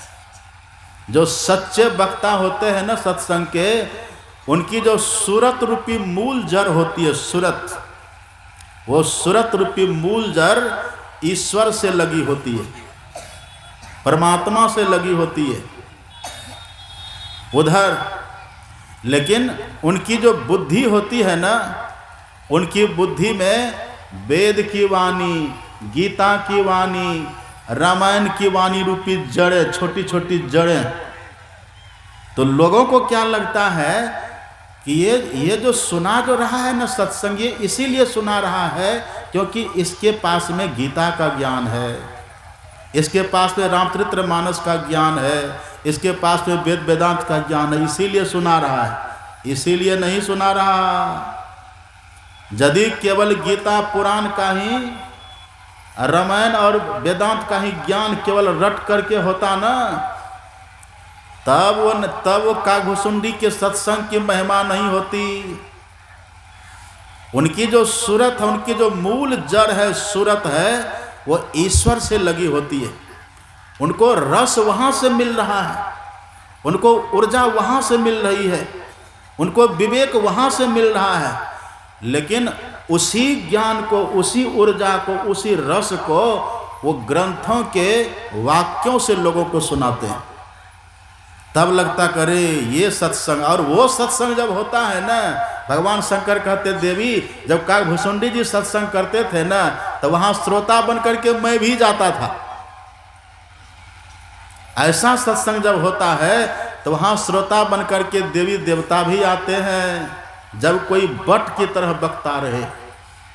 जो सच्चे वक्ता होते हैं ना सत्संग के, उनकी जो सूरत रूपी मूल जड़ होती है, सूरत, वो सूरत रूपी मूल जड़ ईश्वर से लगी होती है, परमात्मा से लगी होती है उधर। लेकिन उनकी जो बुद्धि होती है ना, उनकी बुद्धि में वेद की वाणी, गीता की वाणी, रामायण की वाणी रूपी जड़ें, छोटी छोटी जड़ें। तो लोगों को क्या लगता है कि ये जो सुना जो रहा है ना सत्संग, ये इसीलिए सुना रहा है क्योंकि इसके पास में गीता का ज्ञान है, इसके पास में रामचरितमानस का ज्ञान है, इसके पास में वेद वेदांत का ज्ञान है, इसीलिए सुना रहा है। इसीलिए नहीं सुना रहा। यदि केवल गीता पुराण का ही, रामायण और वेदांत का ही ज्ञान केवल रट करके होता ना, तब वो काकभूषुंडी के सत्संग की महिमा नहीं होती। उनकी जो सूरत है, उनकी जो मूल जड़ है, सूरत है, वो ईश्वर से लगी होती है। उनको रस वहाँ से मिल रहा है, उनको ऊर्जा वहाँ से मिल रही है, उनको विवेक वहाँ से मिल रहा है। लेकिन उसी ज्ञान को, उसी ऊर्जा को, उसी रस को वो ग्रंथों के वाक्यों से लोगों को सुनाते हैं। तब लगता करे ये सत्संग। और वो सत्संग जब होता है ना, भगवान शंकर कहते देवी जब काकभूषुंडी जी सत्संग करते थे ना, तो वहाँ श्रोता बन करके मैं भी जाता था। ऐसा सत्संग जब होता है तो वहाँ श्रोता बन करके देवी देवता भी आते हैं। जब कोई बट की तरह बकता रहे,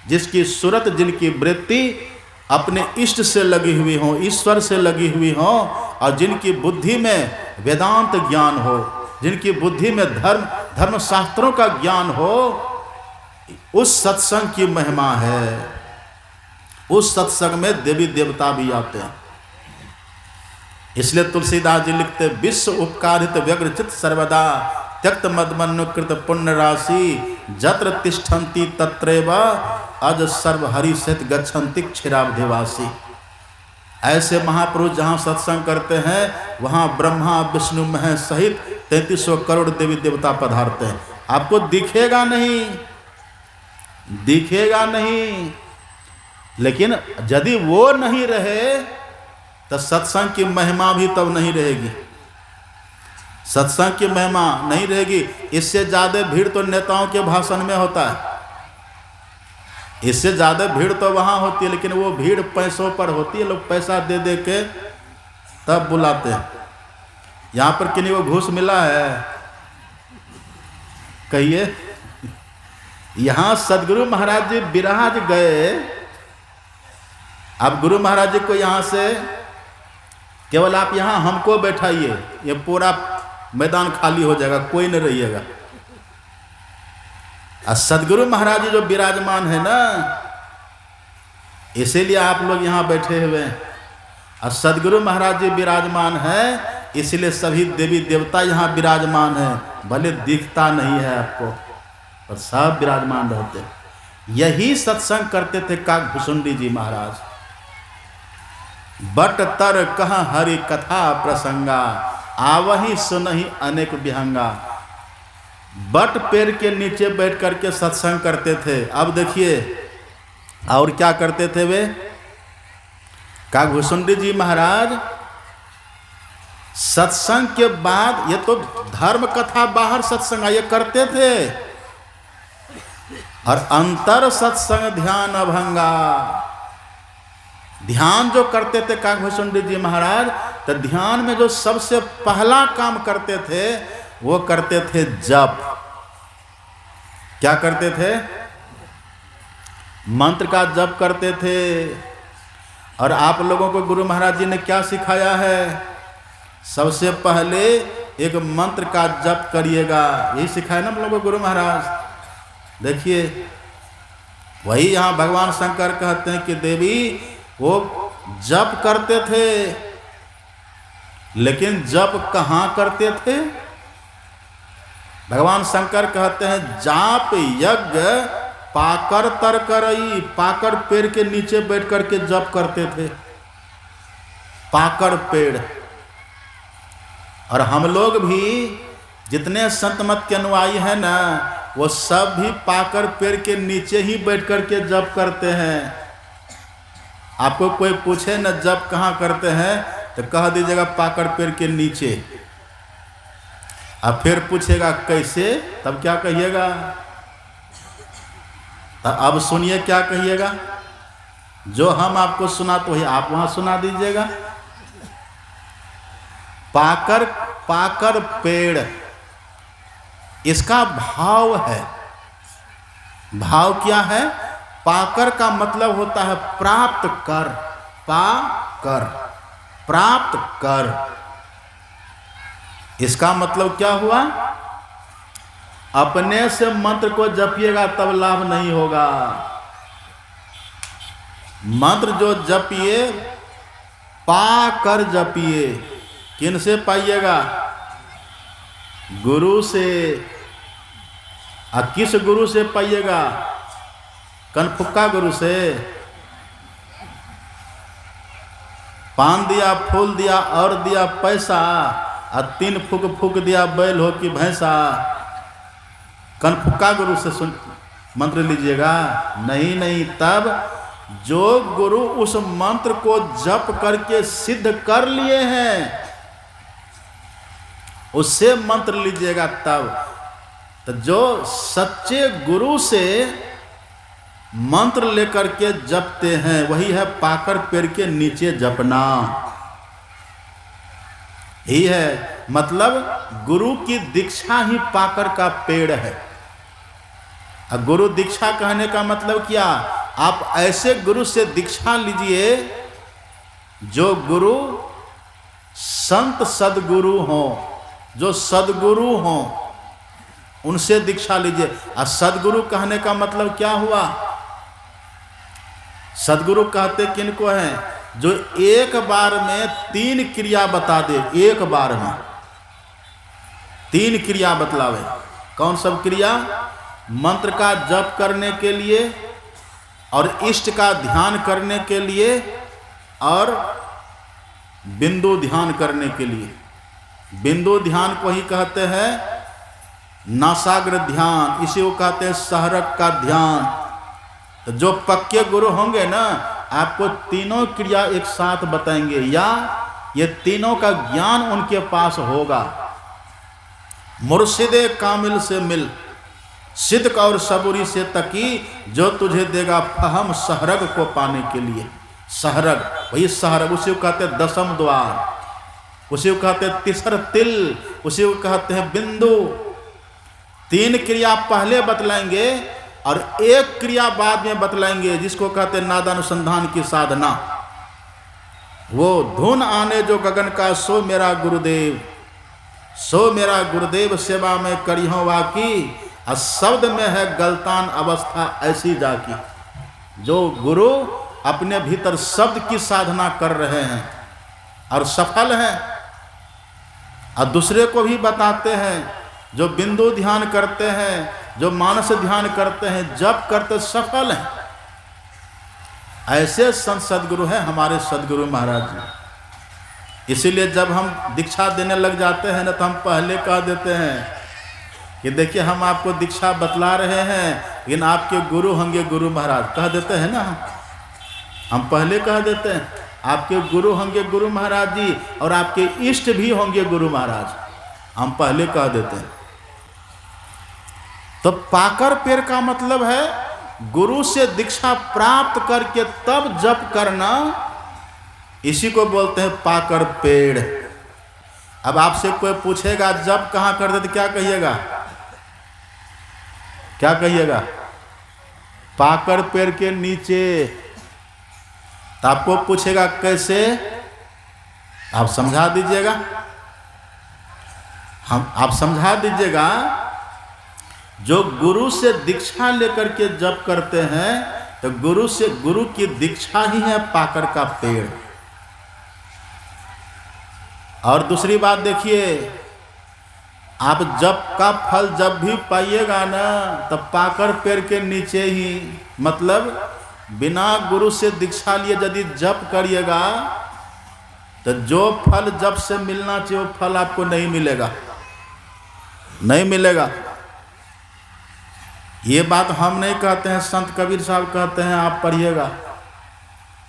जिसकी सूरत, जिनकी वृत्ति अपने इष्ट से लगी हुई हो, ईश्वर से लगी हुई हो, और जिनकी बुद्धि में वेदांत ज्ञान हो, जिनकी बुद्धि में धर्म शास्त्रों का ज्ञान हो, उस सत्संग की महिमा है। उस सत्संग में देवी देवता भी आते हैं। इसलिए तुलसीदास जी लिखते, विश्व उपकारित व्यग्रचित सर्वदा त्यक्त मदमनुकृत पुण्य राशि जत्र तिष्ठन्ति तत्रैव अज सर्व हरि सहित गच्छन्ति क्षीराब्धिवासी। ऐसे महापुरुष जहाँ सत्संग करते हैं वहाँ ब्रह्मा विष्णु महेश सहित 3300 करोड़ देवी देवता पधारते हैं। आपको दिखेगा नहीं, दिखेगा नहीं, लेकिन यदि वो नहीं रहे तो सत्संग की महिमा भी तब नहीं रहेगी। सत्संग की महिमा नहीं रहेगी। इससे ज्यादा भीड़ तो नेताओं के भाषण में होता है, इससे ज्यादा भीड़ तो वहां होती है, लेकिन वो भीड़ पैसों पर होती है। लोग पैसा दे दे के तब बुलाते हैं। यहां पर किन्हीं को घूस मिला है? कहिए। यहां सदगुरु महाराज जी बिराज गए। अब गुरु महाराज जी को यहां से केवल आप यहां हमको बैठाइए, ये पूरा मैदान खाली हो जाएगा, कोई नहीं रहिएगा। और सदगुरु महाराज जी जो विराजमान है ना, इसीलिए आप लोग यहां बैठे हुए हैं। और सदगुरु महाराज जी विराजमान है, इसलिए सभी देवी देवता यहां विराजमान है। भले दिखता नहीं है आपको, पर सब विराजमान रहते हैं। यही सत्संग करते थे काकभुसुंडी जी महाराज। बट तर कह हरि कथा प्रसंगा, आवही सुनहि अनेक विहंगा। बट पेड़ के नीचे बैठ करके सत्संग करते थे। अब देखिए और क्या करते थे वे काकभुसुंडी जी महाराज। सत्संग के बाद, ये तो धर्म कथा बाहर सत्संग ये करते थे, और अंतर सत्संग ध्यान अभंगा। ध्यान जो करते थे काकभुसुंडी जी महाराज, तो ध्यान में जो सबसे पहला काम करते थे वो करते थे जप। क्या करते थे? मंत्र का जप करते थे। और आप लोगों को गुरु महाराज जी ने क्या सिखाया है? सबसे पहले एक मंत्र का जप करिएगा, यही सिखाया ना हम लोगों को गुरु महाराज। देखिए वही यहां भगवान शंकर कहते हैं कि देवी वो जप करते थे, लेकिन जप कहां करते थे? भगवान शंकर कहते हैं जाप यज्ञ पाकर तर करई। पाकर पेड़ के नीचे बैठ करके जप करते थे, पाकर पेड़। और हम लोग भी जितने संत मत के अनुयायी हैं ना, वो सब भी पाकर पेड़ के नीचे ही बैठ करके जप करते हैं। आपको कोई पूछे न जप कहाँ करते हैं, तो कह दीजिएगा पाकर पेड़ के नीचे। अब फिर पूछेगा कैसे, तब क्या कहिएगा? तो अब सुनिए क्या कहिएगा। जो हम आपको सुना तो वही आप वहां सुना दीजिएगा। पाकर पाकर पेड़, इसका भाव है। भाव क्या है? पाकर का मतलब होता है प्राप्त कर। पाकर प्राप्त कर, इसका मतलब क्या हुआ? अपने से मंत्र को जपिएगा तब लाभ नहीं होगा। मंत्र जो जपिए पाकर जपिए। किन से पाइएगा? गुरु से। किस गुरु से पाइएगा? कनफुक्का गुरु से। पान दिया, फूल दिया और दिया पैसा, और 3 फूक फूक दिया बैल हो कि भैंसा। कनफुक्का गुरु से मंत्र लीजिएगा? नहीं नहीं। तब जो गुरु उस मंत्र को जप करके सिद्ध कर लिए हैं, उससे मंत्र लीजिएगा तब। तो जो सच्चे गुरु से मंत्र लेकर के जपते हैं, वही है पाकर पेड़ के नीचे जपना। ही है मतलब गुरु की दीक्षा ही पाकर का पेड़ है। अब गुरु दीक्षा कहने का मतलब क्या? आप ऐसे गुरु से दीक्षा लीजिए जो गुरु संत सदगुरु हो। जो सदगुरु हों उनसे दीक्षा लीजिए। और सदगुरु कहने का मतलब क्या हुआ? सदगुरु कहते किनको हैं? जो एक बार में 3 क्रिया बता दे, एक बार में 3 क्रिया बतलावे। कौन सब क्रिया? मंत्र का जप करने के लिए और इष्ट का ध्यान करने के लिए और बिंदु ध्यान करने के लिए। बिंदु ध्यान को ही कहते हैं नासाग्र ध्यान, इसी को कहते हैं सहरक का ध्यान। तो जो पक्के गुरु होंगे ना, आपको तीनों क्रिया एक साथ बताएंगे, या ये तीनों का ज्ञान उनके पास होगा। मुर्शिदे कामिल से मिल, सिद्क और सबूरी से तकी, जो तुझे देगा फहम सहरग को पाने के लिए। सहरग, वही सहरग, उसी को कहते हैं दसम द्वार, उसी को कहते हैं तीसर तिल, उसी को कहते हैं बिंदु। 3 क्रिया पहले बतलाएंगे और एक क्रिया बाद में बतलाएंगे, जिसको कहते हैं नादानुसंधान की साधना। वो धुन आने जो गगन का, सो मेरा गुरुदेव, सो मेरा गुरुदेव सेवा में करियों वाकी। और शब्द में है गलतान अवस्था ऐसी जाकी। जो गुरु अपने भीतर शब्द की साधना कर रहे हैं और सफल हैं, और दूसरे को भी बताते हैं, जो बिंदु ध्यान करते हैं, जो मानस ध्यान करते हैं, जप करते सफल हैं, ऐसे संत सदगुरु हैं हमारे सदगुरु महाराज जी। इसीलिए जब हम दीक्षा देने लग जाते हैं ना, तो हम पहले कह देते हैं कि देखिए हम आपको दीक्षा बतला रहे हैं, लेकिन आपके गुरु होंगे गुरु महाराज, कह देते हैं ना। हम पहले कह देते हैं आपके गुरु होंगे गुरु महाराज जी, और आपके इष्ट भी होंगे गुरु महाराज, हम पहले कह देते हैं। तो पाकर पेड़ का मतलब है गुरु से दीक्षा प्राप्त करके तब जप करना, इसी को बोलते हैं पाकर पेड़। अब आपसे कोई पूछेगा जप कहाँ करते, तो क्या कहिएगा? क्या कहिएगा? पाकर पेड़ के नीचे। तो आपको पूछेगा कैसे, आप समझा दीजिएगा, आप समझा दीजिएगा। जो गुरु से दीक्षा लेकर के जप करते हैं, तो गुरु की दीक्षा ही है पाकर का पेड़। और दूसरी बात देखिए, आप जप का फल जब भी पाइएगा ना, तब पाकर पेड़ के नीचे ही, मतलब बिना गुरु से दीक्षा लिए यदि जप करिएगा, तो जो फल जप से मिलना चाहिए वो फल आपको नहीं मिलेगा, नहीं मिलेगा। ये बात हम नहीं कहते हैं, संत कबीर साहब कहते हैं, आप पढ़िएगा।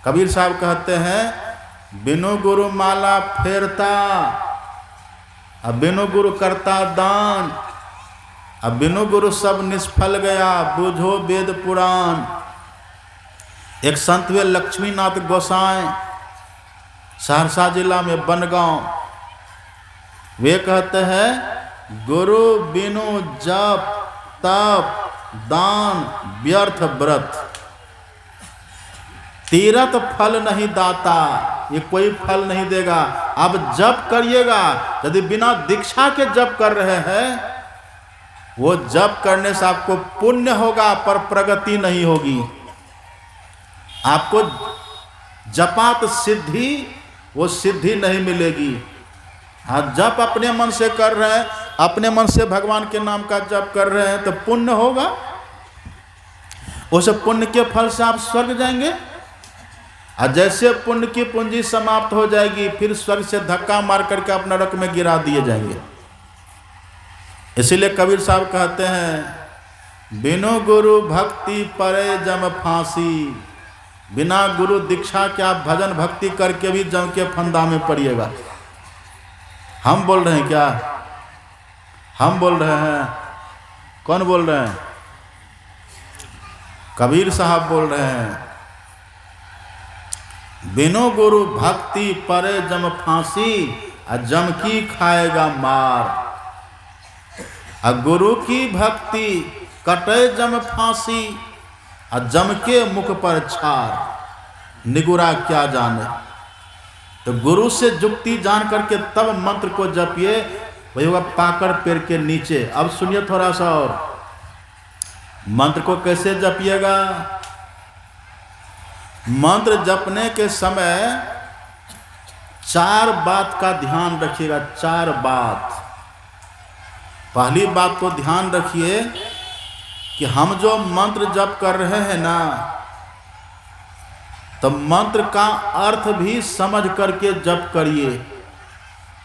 कबीर साहब कहते हैं, बिनु गुरु माला फेरता, अब बिनु गुरु करता दान, अब बिनु गुरु सब निष्फल गया, बूझो वेद पुराण। एक संत हुए लक्ष्मीनाथ गोसाई, सहरसा जिला में बनगांव, वे कहते हैं गुरु बिनु जप तप दान व्यर्थ व्रत, तीरथ फल नहीं दाता, ये कोई फल नहीं देगा। अब जप करिएगा, यदि बिना दीक्षा के जप कर रहे हैं, वो जप करने से आपको पुण्य होगा पर प्रगति नहीं होगी। आपको जपात सिद्धि, वो सिद्धि नहीं मिलेगी। हाँ, जप अपने मन से कर रहे हैं, अपने मन से भगवान के नाम का जप कर रहे हैं, तो पुण्य होगा। उस पुण्य के फल से आप स्वर्ग जाएंगे। और जैसे पुण्य की पूंजी समाप्त हो जाएगी, फिर स्वर्ग से धक्का मार करके अपना नरक में गिरा दिए जाएंगे। इसीलिए कबीर साहब कहते हैं, बिनु गुरु भक्ति परे जम फांसी। बिना गुरु दीक्षा के आप भजन भक्ति करके भी जम के फंदा में पड़िएगा। हम बोल रहे हैं क्या? हम बोल रहे हैं? कौन बोल रहे हैं? कबीर साहब बोल रहे हैं, बिनु गुरु भक्ति परे जम फांसी, जम की खाएगा मार। गुरु की भक्ति कटे जम फांसी, जम के मुख पर छार। निगुरा क्या जाने। तो गुरु से जुक्ति जान करके तब मंत्र को जपिए, वही होगा पाकड़ पेड़ के नीचे। अब सुनिए थोड़ा सा और, मंत्र को कैसे जपिएगा। मंत्र जपने के समय 4 बात का ध्यान रखिएगा। 4 बात। पहली बात को ध्यान रखिए कि हम जो मंत्र जप कर रहे हैं ना, तो मंत्र का अर्थ भी समझ करके जप करिए।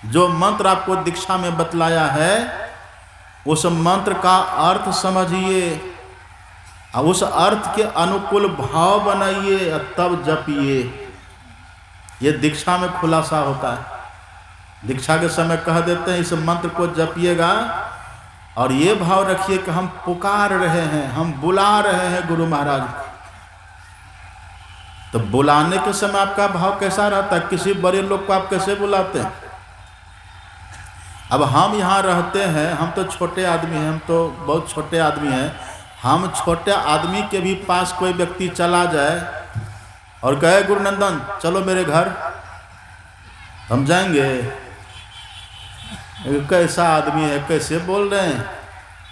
जो मंत्र आपको दीक्षा में बतलाया है उस मंत्र का अर्थ समझिए और उस अर्थ के अनुकूल भाव बनाइए और तब जपिए। ये दीक्षा में खुलासा होता है। दीक्षा के समय कह देते हैं इस मंत्र को जपिएगा और ये भाव रखिए कि हम पुकार रहे हैं, हम बुला रहे हैं गुरु महाराज। तो बुलाने के समय आपका भाव कैसा रहता है? किसी बड़े लोग को आप कैसे बुलाते हैं? अब हम यहाँ रहते हैं, हम तो छोटे आदमी हैं, हम तो बहुत छोटे आदमी हैं। हम छोटे आदमी के भी पास कोई व्यक्ति चला जाए और कहे गुरुनंदन चलो मेरे घर, हम जाएंगे? कैसा आदमी है, कैसे बोल रहे हैं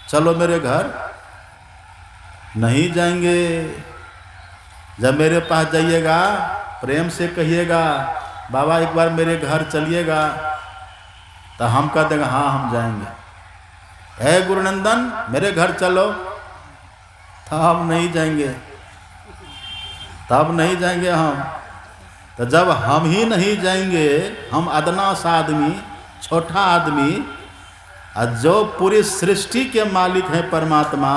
चलो मेरे घर? नहीं जाएंगे। जब मेरे पास जाइएगा प्रेम से कहिएगा बाबा एक बार मेरे घर चलिएगा, तो हम कह देंगे हाँ हम जाएंगे। ए गुरुनंदन मेरे घर चलो, तो हम नहीं जाएंगे, तब नहीं जाएंगे हम। तो जब हम ही नहीं जाएंगे, हम अदना सा आदमी, छोटा आदमी, और जो पूरी सृष्टि के मालिक हैं परमात्मा,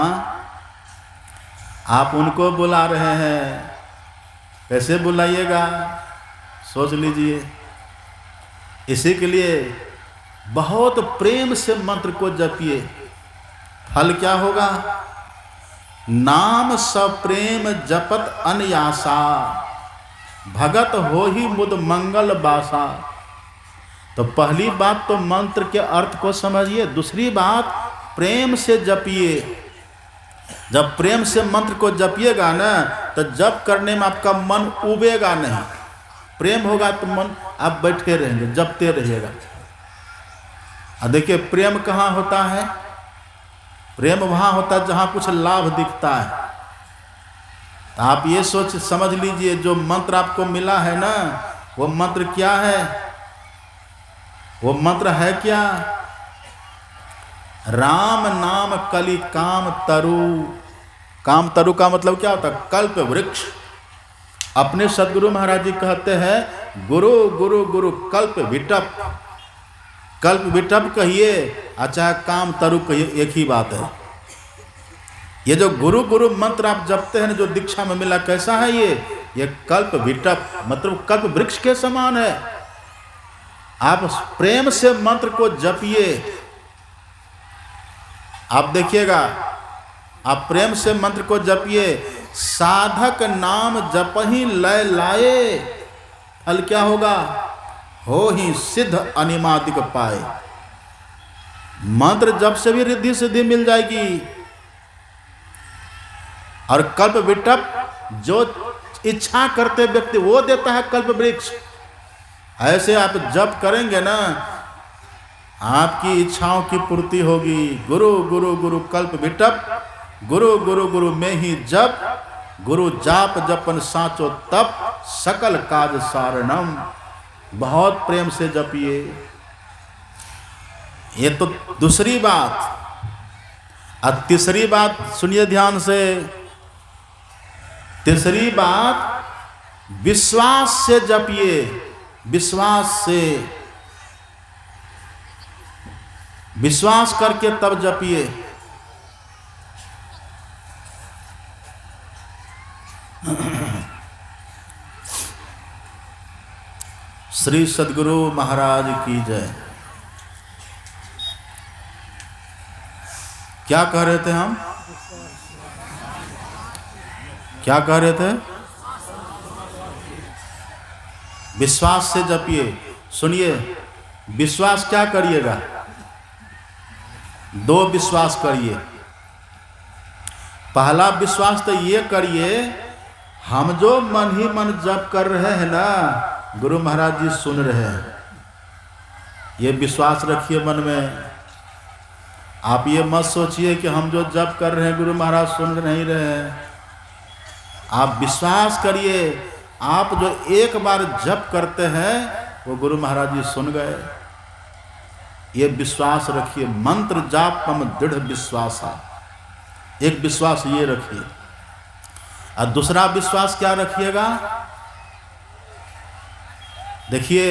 आप उनको बुला रहे हैं, कैसे बुलाइएगा? सोच लीजिए। इसी के लिए बहुत प्रेम से मंत्र को जपिए। फल क्या होगा? नाम सप्रेम जपत अनयासा, भगत हो ही मुद मंगल बासा। तो पहली बात तो मंत्र के अर्थ को समझिए। दूसरी बात प्रेम से जपिए। जब प्रेम से मंत्र को जपिएगा ना, तो जप करने में आपका मन उबेगा नहीं। प्रेम होगा तो मन आप बैठे रहेंगे, जपते रहिएगा। और देखिए प्रेम कहाँ होता है? प्रेम वहाँ होता है जहाँ कुछ लाभ दिखता है। तो आप ये सोच समझ लीजिए जो मंत्र आपको मिला है ना, वो मंत्र क्या है? वो मंत्र है क्या? राम नाम कलि काम तरु। काम तरु का मतलब क्या होता है? कल्प वृक्ष। अपने सदगुरु महाराज जी कहते हैं गुरु गुरु गुरु कल्प विटप। कल्प विटप कहिए अच्छा काम तरु कहिए, एक ही बात है। ये जो गुरु गुरु मंत्र आप जपते हैं, जो दीक्षा में मिला, कैसा है ये कल्प विटप, मतलब कल्प वृक्ष के समान है। आप प्रेम से मंत्र को जपिए। आप देखिएगा, आप प्रेम से मंत्र को जपिए। साधक नाम जपहि लय लाए, फल क्या होगा? हो ही सिद्ध अनिमादिक पाए। मंत्र जप से भी रिद्धि सिद्धि मिल जाएगी। और कल्प विटप जो इच्छा करते व्यक्ति वो देता है कल्प वृक्ष। ऐसे आप जप करेंगे ना, आपकी इच्छाओं की पूर्ति होगी। गुरु गुरु गुरु कल्प विटप, गुरु गुरु गुरु में ही जप, गुरु जाप जपन साचो तप, सकल काज सारणम। बहुत प्रेम से जपिए। ये तो दूसरी बात। अब तीसरी बात सुनिए ध्यान से। तीसरी बात, विश्वास से जपिए। विश्वास से, विश्वास करके तब जपिए। श्री सद्गुरु महाराज की जय। क्या कह रहे थे हम? क्या कह रहे थे? विश्वास से जपिए। सुनिए, विश्वास क्या करिएगा? 2 विश्वास करिए। पहला विश्वास तो ये करिए, हम जो मन ही मन जप कर रहे हैं ना, गुरु महाराज जी सुन रहे हैं। ये विश्वास रखिए मन में। आप ये मत सोचिए कि हम जो जप कर रहे हैं गुरु महाराज सुन नहीं रहे हैं। आप विश्वास करिए, आप जो एक बार जप करते हैं वो गुरु महाराज जी सुन गए। ये विश्वास रखिए। मंत्र जाप मम दृढ़ विश्वास है। एक विश्वास ये रखिए। और दूसरा विश्वास क्या रखिएगा? देखिए,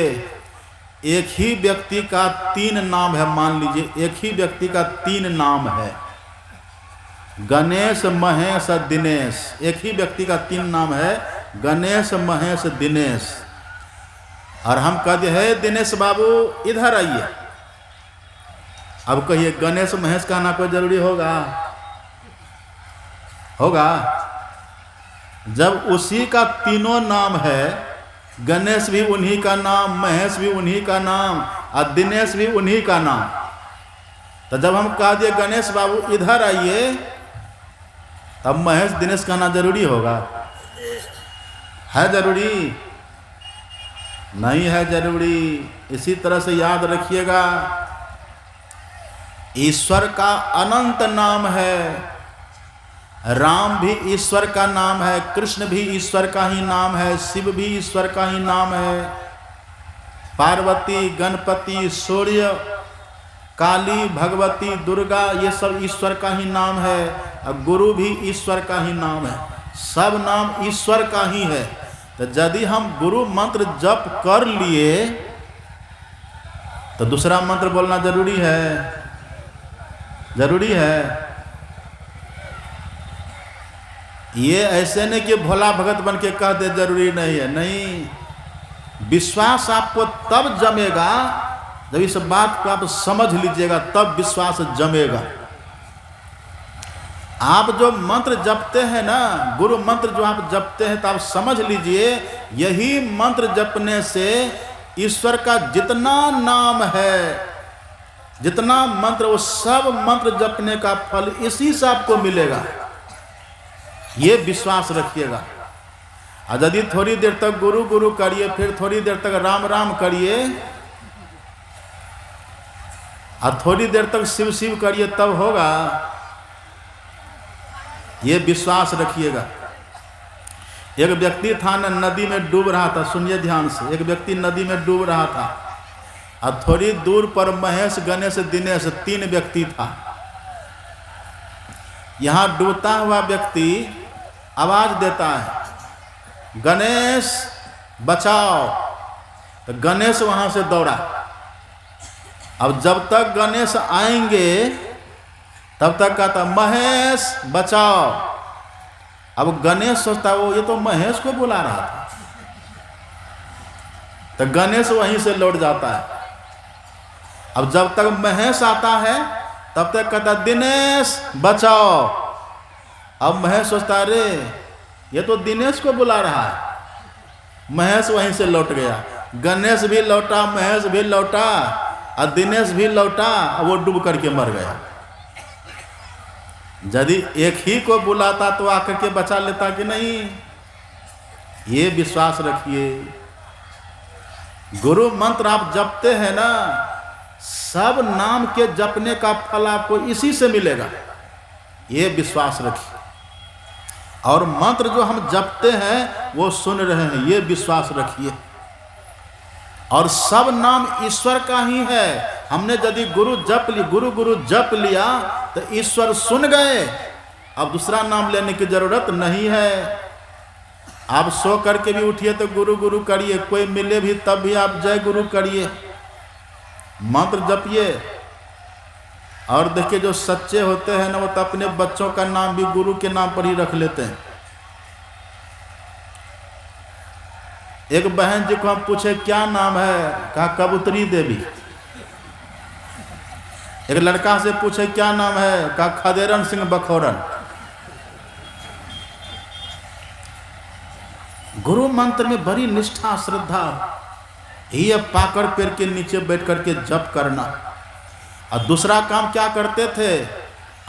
एक ही व्यक्ति का 3 नाम है। मान लीजिए एक ही व्यक्ति का 3 नाम है, गणेश, महेश और दिनेश। एक ही व्यक्ति का 3 नाम है, गणेश, महेश, दिनेश। और हम कहते हैं दिनेश बाबू इधर आइए। अब कहिए गणेश महेश कहना कोई जरूरी होगा? होगा? जब उसी का तीनों नाम है, गणेश भी उन्हीं का नाम, महेश भी उन्हीं का नाम और दिनेश भी उन्हीं का नाम, तो जब हम कह दिए गणेश बाबू इधर आइए, तब महेश दिनेश कहना जरूरी होगा? है जरूरी? नहीं है जरूरी। इसी तरह से याद रखिएगा, ईश्वर का अनंत नाम है। राम भी ईश्वर का नाम है, कृष्ण भी ईश्वर का ही नाम है, शिव भी ईश्वर का ही नाम है, पार्वती, गणपति, सूर्य, काली, भगवती, दुर्गा, ये सब ईश्वर का ही नाम है। और गुरु भी ईश्वर का ही नाम है। सब नाम ईश्वर का ही है। तो यदि हम गुरु मंत्र जप कर लिए तो दूसरा मंत्र बोलना जरूरी है? जरूरी है। ये ऐसे नहीं कि भोला भगत बन के कह दे जरूरी नहीं है। नहीं, विश्वास आपको तब जमेगा जब इस बात को आप समझ लीजिएगा, तब विश्वास जमेगा। आप जो मंत्र जपते हैं ना, गुरु मंत्र जो आप जपते हैं, तो आप समझ लीजिए यही मंत्र जपने से ईश्वर का जितना नाम है, जितना मंत्र, वो सब मंत्र जपने का फल इसी से आपको मिलेगा। ये विश्वास रखिएगा। और यदि थोड़ी देर तक गुरु गुरु करिए, फिर थोड़ी देर तक राम राम करिए, और थोड़ी देर तक शिव शिव करिए, तब होगा? ये विश्वास रखिएगा। एक व्यक्ति था ना, नदी में डूब रहा था। सुनिए ध्यान से। एक व्यक्ति नदी में डूब रहा था और थोड़ी दूर पर महेश, गणेश, दिनेश 3 व्यक्ति था। यहां डूबता हुआ व्यक्ति आवाज देता है, गणेश बचाओ। तो गणेश वहां से दौड़ा। अब जब तक गणेश आएंगे तब तक कहता महेश बचाओ। अब गणेश सोचता वो ये तो महेश को बुला रहा था, तो गणेश वहीं से लौट जाता है। अब जब तक महेश आता है तब तक कहता दिनेश बचाओ। अब महेश सोचता अरे ये तो दिनेश को बुला रहा है। महेश वहीं से लौट गया। गणेश भी लौटा, महेश भी लौटा और दिनेश भी लौटा, वो डूब करके मर गया। यदि एक ही को बुलाता तो आकर के बचा लेता कि नहीं? ये विश्वास रखिए। गुरु मंत्र आप जपते हैं ना, सब नाम के जपने का फल आपको इसी से मिलेगा। ये विश्वास रखिए। और मंत्र जो हम जपते हैं वो सुन रहे हैं, ये विश्वास रखिए। और सब नाम ईश्वर का ही है। हमने यदि गुरु गुरु जप लिया तो ईश्वर सुन गए। अब दूसरा नाम लेने की जरूरत नहीं है। आप सो करके भी उठिए तो गुरु गुरु करिए, कोई मिले भी तब भी आप जय गुरु करिए, मंत्र जपिए। और देखिए जो सच्चे होते हैं ना, वो तो अपने बच्चों का नाम भी गुरु के नाम पर ही रख लेते हैं। एक बहन जी को हम पूछे क्या नाम है, कहा कबूतरी देवी। एक लड़का से पूछे क्या नाम है, कहा खदेरन सिंह बखोरन। गुरु मंत्र में बड़ी निष्ठा श्रद्धा, ये पाकड़ पेड़ के नीचे बैठ करके जप करना। और दूसरा काम क्या करते थे,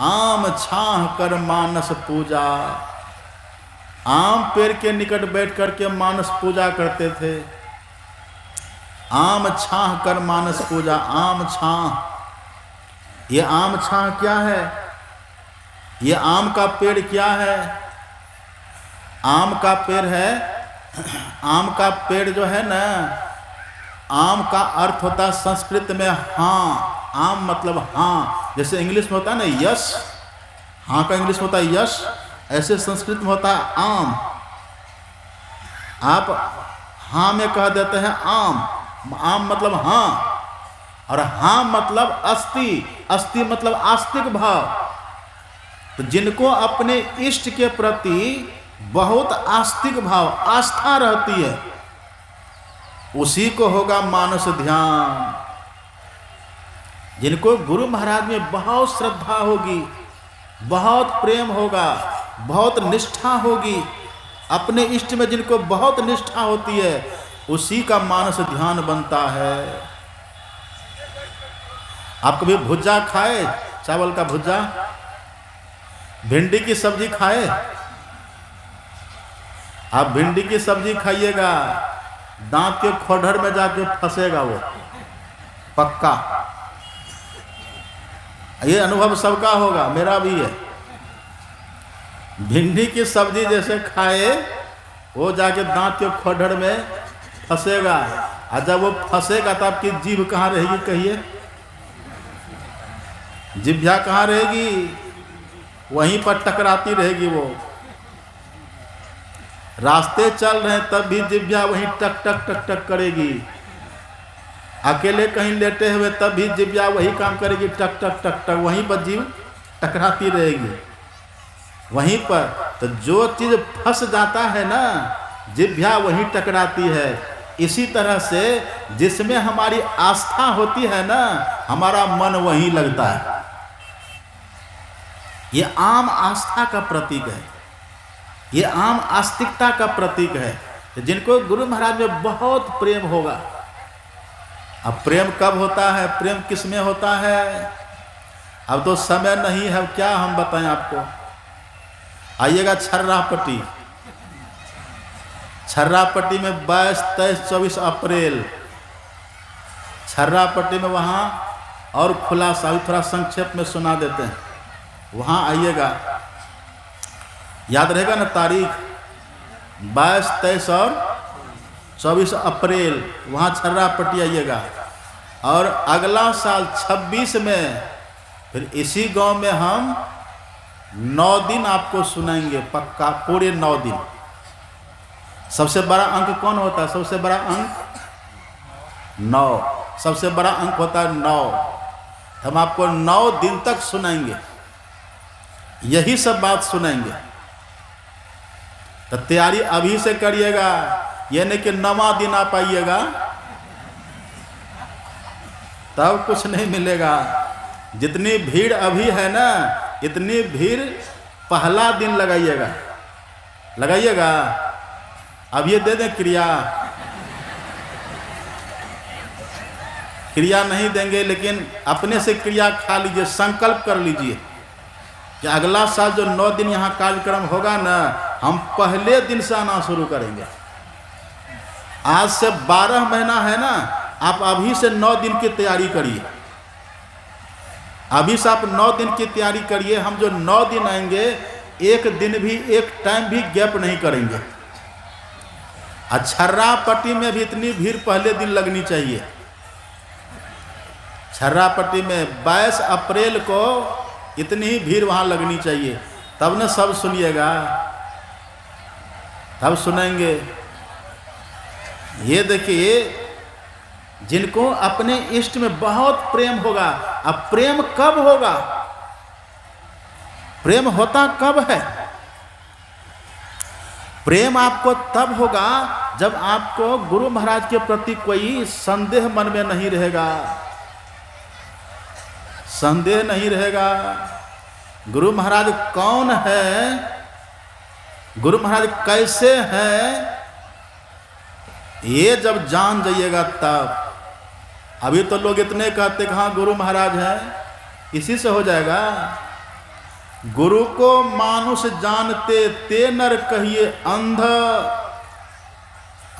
आम छाह कर मानस पूजा। आम पेड़ के निकट बैठ करके मानस पूजा करते थे। आम छाह कर मानस पूजा। आम छाह, ये आम छाह क्या है? ये आम का पेड़ क्या है? आम का पेड़ है, आम का पेड़ जो है ना, आम का अर्थ होता है संस्कृत में हाँ। आम मतलब हाँ, जैसे इंग्लिश में होता है ना यस, हाँ का इंग्लिश में होता है यस, ऐसे संस्कृत में होता है आम। आप हाँ में कह देते हैं आम, आम मतलब हाँ, और हाँ मतलब अस्ति, अस्ति मतलब आस्तिक भाव। तो जिनको अपने इष्ट के प्रति बहुत आस्तिक भाव, आस्था रहती है, उसी को होगा मानस ध्यान। जिनको गुरु महाराज में बहुत श्रद्धा होगी, बहुत प्रेम होगा, बहुत निष्ठा होगी, अपने इष्ट में जिनको बहुत निष्ठा होती है, उसी का मानस ध्यान बनता है। आप कभी भुज्जा खाए? चावल का भुज्जा, भिंडी की सब्जी खाए? आप भिंडी की सब्जी खाइएगा, दांत के खोडर में जाके फंसेगा वो, पक्का। ये अनुभव सबका होगा, मेरा भी है। भिंडी की सब्जी जैसे खाए, वो जाके दांत के खोडर में फंसेगा, और जब वो फंसेगा तो आपकी जीभ कहाँ रहेगी? कहिए, जिभ्या कहाँ रहेगी? वहीं पर टकराती रहेगी। वो रास्ते चल रहे हैं तब भी जिभ्या वहीं टक टक टक टक करेगी, अकेले कहीं लेटे हुए तब भी जिभ्या वही काम करेगी, टक टक टक टक, वहीं पर जीभ टकराती रहेगी, वहीं पर। तो जो चीज़ फंस जाता है ना, जिभ्या वहीं टकराती है। इसी तरह से जिसमें हमारी आस्था होती है ना, हमारा मन वहीं लगता है। ये आम आस्था का प्रतीक है, ये आम आस्तिकता का प्रतीक है। तो जिनको गुरु महाराज में बहुत प्रेम होगा। अब प्रेम कब होता है? प्रेम किस में होता है? अब तो समय नहीं है, क्या हम बताएं आपको। आइएगा छर्रापट्टी, छर्रापट्टी में 22, 23, 24 अप्रैल, छर्रापट्टी में वहाँ और खुलासा अभी थोड़ा संक्षेप में सुना देते हैं। वहाँ आइएगा, याद रहेगा ना तारीख, 22, 23 और 24 अप्रैल, वहाँ छर्रापट्टी आइएगा। और अगला साल 26 में फिर इसी गांव में हम 9 दिन आपको सुनाएंगे, पक्का पूरे 9 दिन। सबसे बड़ा अंक कौन होता है? सबसे बड़ा अंक 9, सबसे बड़ा अंक होता है 9। हम आपको 9 दिन तक सुनाएंगे, यही सब बात सुनाएंगे। तो तैयारी अभी से करिएगा, ये नहीं कि 9वां दिन आप आइएगा तब कुछ नहीं मिलेगा। जितनी भीड़ अभी है ना, इतनी भीड़ पहला दिन लगाइएगा, लगाइएगा। अब ये दे दें क्रिया, क्रिया नहीं देंगे लेकिन अपने से क्रिया खा लीजिए, संकल्प कर लीजिए कि अगला साल जो 9 दिन यहाँ कार्यक्रम होगा ना, हम पहले दिन से आना शुरू करेंगे। आज से 12 महीना है ना, आप अभी से 9 दिन की तैयारी करिए, अभी से आप 9 दिन की तैयारी करिए। हम जो 9 दिन आएंगे, एक दिन भी, एक टाइम भी गैप नहीं करेंगे। छर्रापट्टी में भी इतनी भीड़ पहले दिन लगनी चाहिए। छर्रापट्टी में 22 अप्रैल को इतनी ही भीड़ वहाँ लगनी चाहिए, तब न सब सुनिएगा, तब सुनेंगे। ये देखिए, जिनको अपने इष्ट में बहुत प्रेम होगा। अब प्रेम कब होगा? प्रेम होता कब है? प्रेम आपको तब होगा जब आपको गुरु महाराज के प्रति कोई संदेह मन में नहीं रहेगा, संदेह नहीं रहेगा। गुरु महाराज कौन है, गुरु महाराज कैसे हैं, ये जब जान जाइएगा तब। अभी तो लोग इतने कहते कि हाँ गुरु महाराज हैं, इसी से हो जाएगा। गुरु को मानुष जानते ते नर कहिए अंध,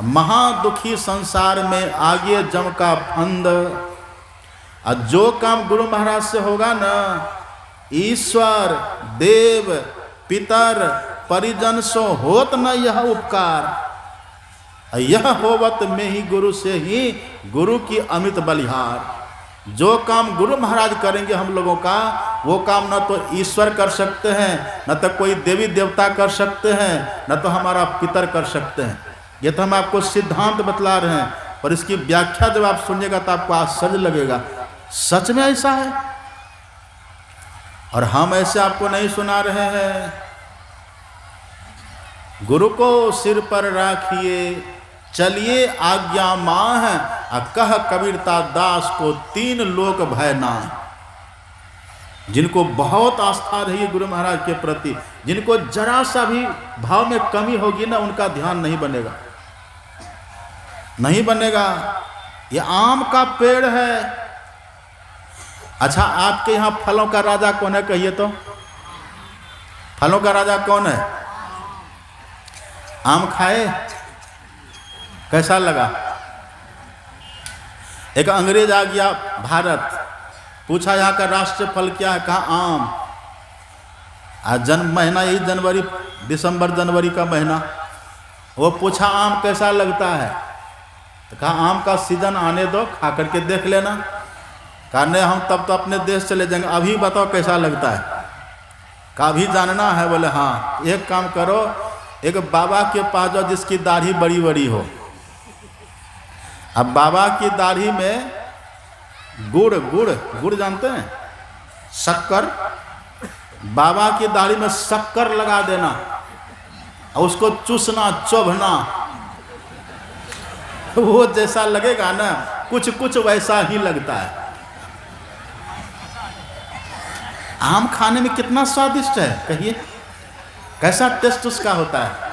महादुखी संसार में आगे जम का फंद। और जो काम गुरु महाराज से होगा ना, ईश्वर देव पितर परिजन सो होत न यह उपकार। यह होवत में ही गुरु से ही गुरु की अमित बलिहार। जो काम गुरु महाराज करेंगे हम लोगों का, वो काम न तो ईश्वर कर सकते हैं, न तो कोई देवी देवता कर सकते हैं, न तो हमारा पितर कर सकते हैं। ये तो हम आपको सिद्धांत बतला रहे हैं, पर इसकी व्याख्या जब आप सुनिएगा तो आपको आश्चर्य लगेगा, सच में ऐसा है। और हम ऐसे आपको नहीं सुना रहे हैं। गुरु को सिर पर राखिए, चलिए आज्ञा माह, कह कबीरता दास को तीन लोक भय नाह। जिनको बहुत आस्था रही गुरु महाराज के प्रति, जिनको जरा सा भी भाव में कमी होगी ना, उनका ध्यान नहीं बनेगा, नहीं बनेगा। ये आम का पेड़ है। अच्छा, आपके यहां फलों का राजा कौन है? कहिए तो, फलों का राजा कौन है? आम खाए? कैसा लगा? एक अंग्रेज आ गया भारत, पूछा यहाँ का राष्ट्रीय फल क्या है? कहा आम। आज जन्म महीना यही जनवरी, दिसंबर जनवरी का महीना। वो पूछा आम कैसा लगता है? तो कहा आम का सीजन आने दो, खा करके देख लेना। कहा नहीं, हम तब तो अपने देश चले जाएंगे, अभी बताओ कैसा लगता है? कहा अभी जानना है? बोले हाँ। एक काम करो, एक बाबा के पास जाओ जिसकी दाढ़ी बड़ी बड़ी हो। अब बाबा की दाढ़ी में गुड़ गुड़ गुड़ जानते हैं? शक्कर। बाबा की दाढ़ी में शक्कर लगा देना और उसको चूसना, चोभना। वो जैसा लगेगा ना, कुछ कुछ वैसा ही लगता है। आम खाने में कितना स्वादिष्ट है, कहिए कैसा टेस्ट उसका होता है।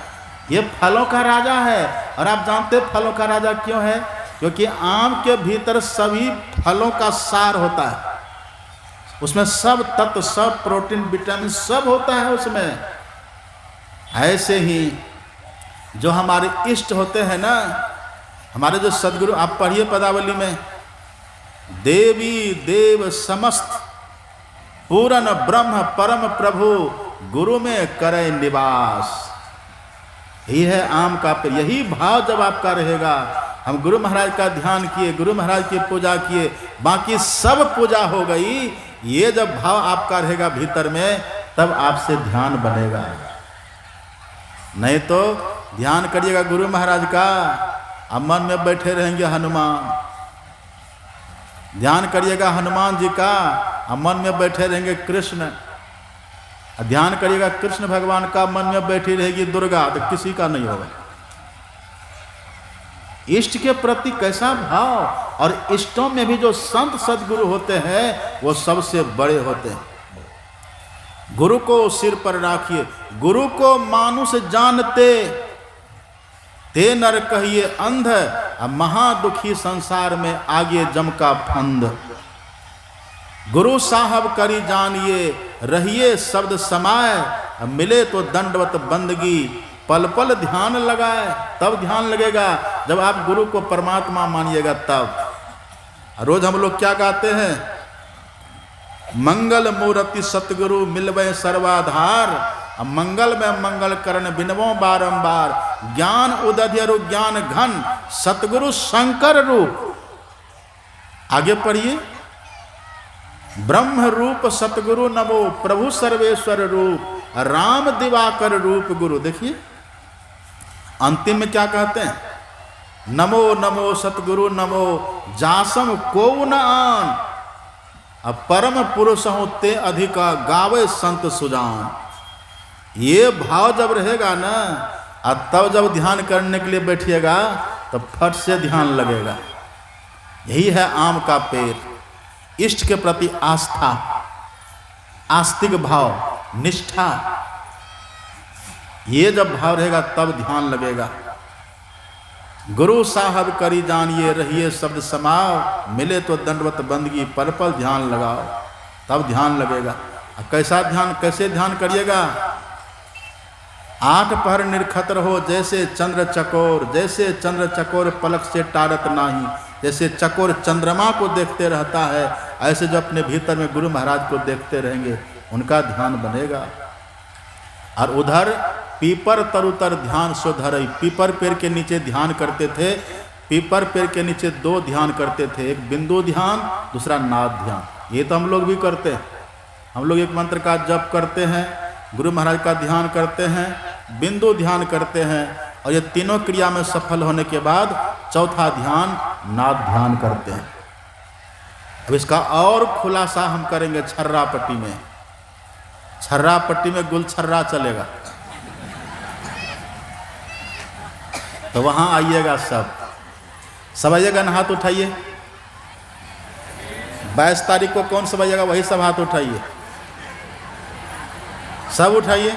ये फलों का राजा है। और आप जानते फलों का राजा क्यों है? क्योंकि आम के भीतर सभी फलों का सार होता है। उसमें सब तत्व, सब प्रोटीन, विटामिन सब होता है उसमें। ऐसे ही जो हमारे इष्ट होते हैं ना, हमारे जो सदगुरु, आप पढ़िए पदावली में, देवी देव समस्त पूरन ब्रह्म परम प्रभु गुरु में करे निवास। यही है आम का पेड़। यही भाव जब आपका रहेगा, हम गुरु महाराज का ध्यान किए, गुरु महाराज की पूजा किए, बाकी सब पूजा हो गई, ये जब भाव आपका रहेगा भीतर में, तब आपसे ध्यान बनेगा। नहीं तो ध्यान करिएगा गुरु महाराज का, अब मन में बैठे रहेंगे हनुमान। ध्यान करिएगा हनुमान जी का, अब मन में बैठे रहेंगे कृष्ण। ध्यान करिएगा कृष्ण भगवान का, मन में बैठी रहेगी दुर्गा, तो किसी का नहीं होगा। इष्ट के प्रति कैसा भाव। और इष्टों में भी जो संत सदगुरु होते हैं वो सबसे बड़े होते हैं। गुरु को सिर पर राखिए, गुरु को मानुष जानते, ते नर कहिए अंध, महादुखी संसार में आगे जम का फंद। गुरु साहब करी जानिए, रहिए शब्द समाए, मिले तो दंडवत बंदगी, पल पल ध्यान लगाए। तब ध्यान लगेगा जब आप गुरु को परमात्मा मानिएगा तब। रोज हम लोग क्या गाते हैं? मंगल मूर्ति सतगुरु मिलवे सर्वाधार, मंगल में मंगल करण बिनवो बारंबार, ज्ञान उदध्यरु ज्ञान घन, सतगुरु शंकर रूप। आगे पढ़िए, ब्रह्म रूप सतगुरु नमो, प्रभु सर्वेश्वर रूप, राम दिवाकर रूप गुरु। देखिए अंतिम में क्या कहते हैं? नमो नमो सतगुरु नमो, जासम को न आन, अब परम पुरुष होते अधिका, गावे संत सुजान। ये भाव जब रहेगा ना, और तब जब ध्यान करने के लिए बैठिएगा तो फट से ध्यान लगेगा। यही है आम का पेड़। इष्ट के प्रति आस्था, आस्तिक भाव, निष्ठा, ये जब भाव रहेगा तब ध्यान लगेगा। गुरु साहब करी जानिए, रहिए शब्द समाओ, मिले तो दंडवत बंदगी, पल पल ध्यान लगाओ, तब ध्यान लगेगा। कैसा ध्यान, कैसे ध्यान करिएगा? आठ पहर निरखतर हो जैसे चंद्र चकोर, जैसे चंद्र चकोर पलक से टारत नाही। जैसे चकोर चंद्रमा को देखते रहता है, ऐसे जो अपने भीतर में गुरु महाराज को देखते रहेंगे उनका ध्यान बनेगा। और उधर पीपर तरुतर ध्यान सुधर, पीपर पेड़ के नीचे ध्यान करते थे। पीपर पेड़ के नीचे दो ध्यान करते थे, एक बिंदु ध्यान, दूसरा नाद ध्यान। ये तो हम लोग भी करते हैं। हम लोग एक मंत्र का जप करते हैं, गुरु महाराज का ध्यान करते हैं, बिंदु ध्यान करते हैं, और ये तीनों क्रिया में सफल होने के बाद चौथा ध्यान नाद ध्यान करते हैं। अब इसका और खुलासा हम करेंगे छर्रा पट्टी में। छर्रा पट्टी में गुलछर्रा चलेगा, तो वहां आइएगा। सब आइएगा ना, हाथ उठाइए। 22 तारीख को कौन सब आइएगा वही सब हाथ उठाइए, सब उठाइए।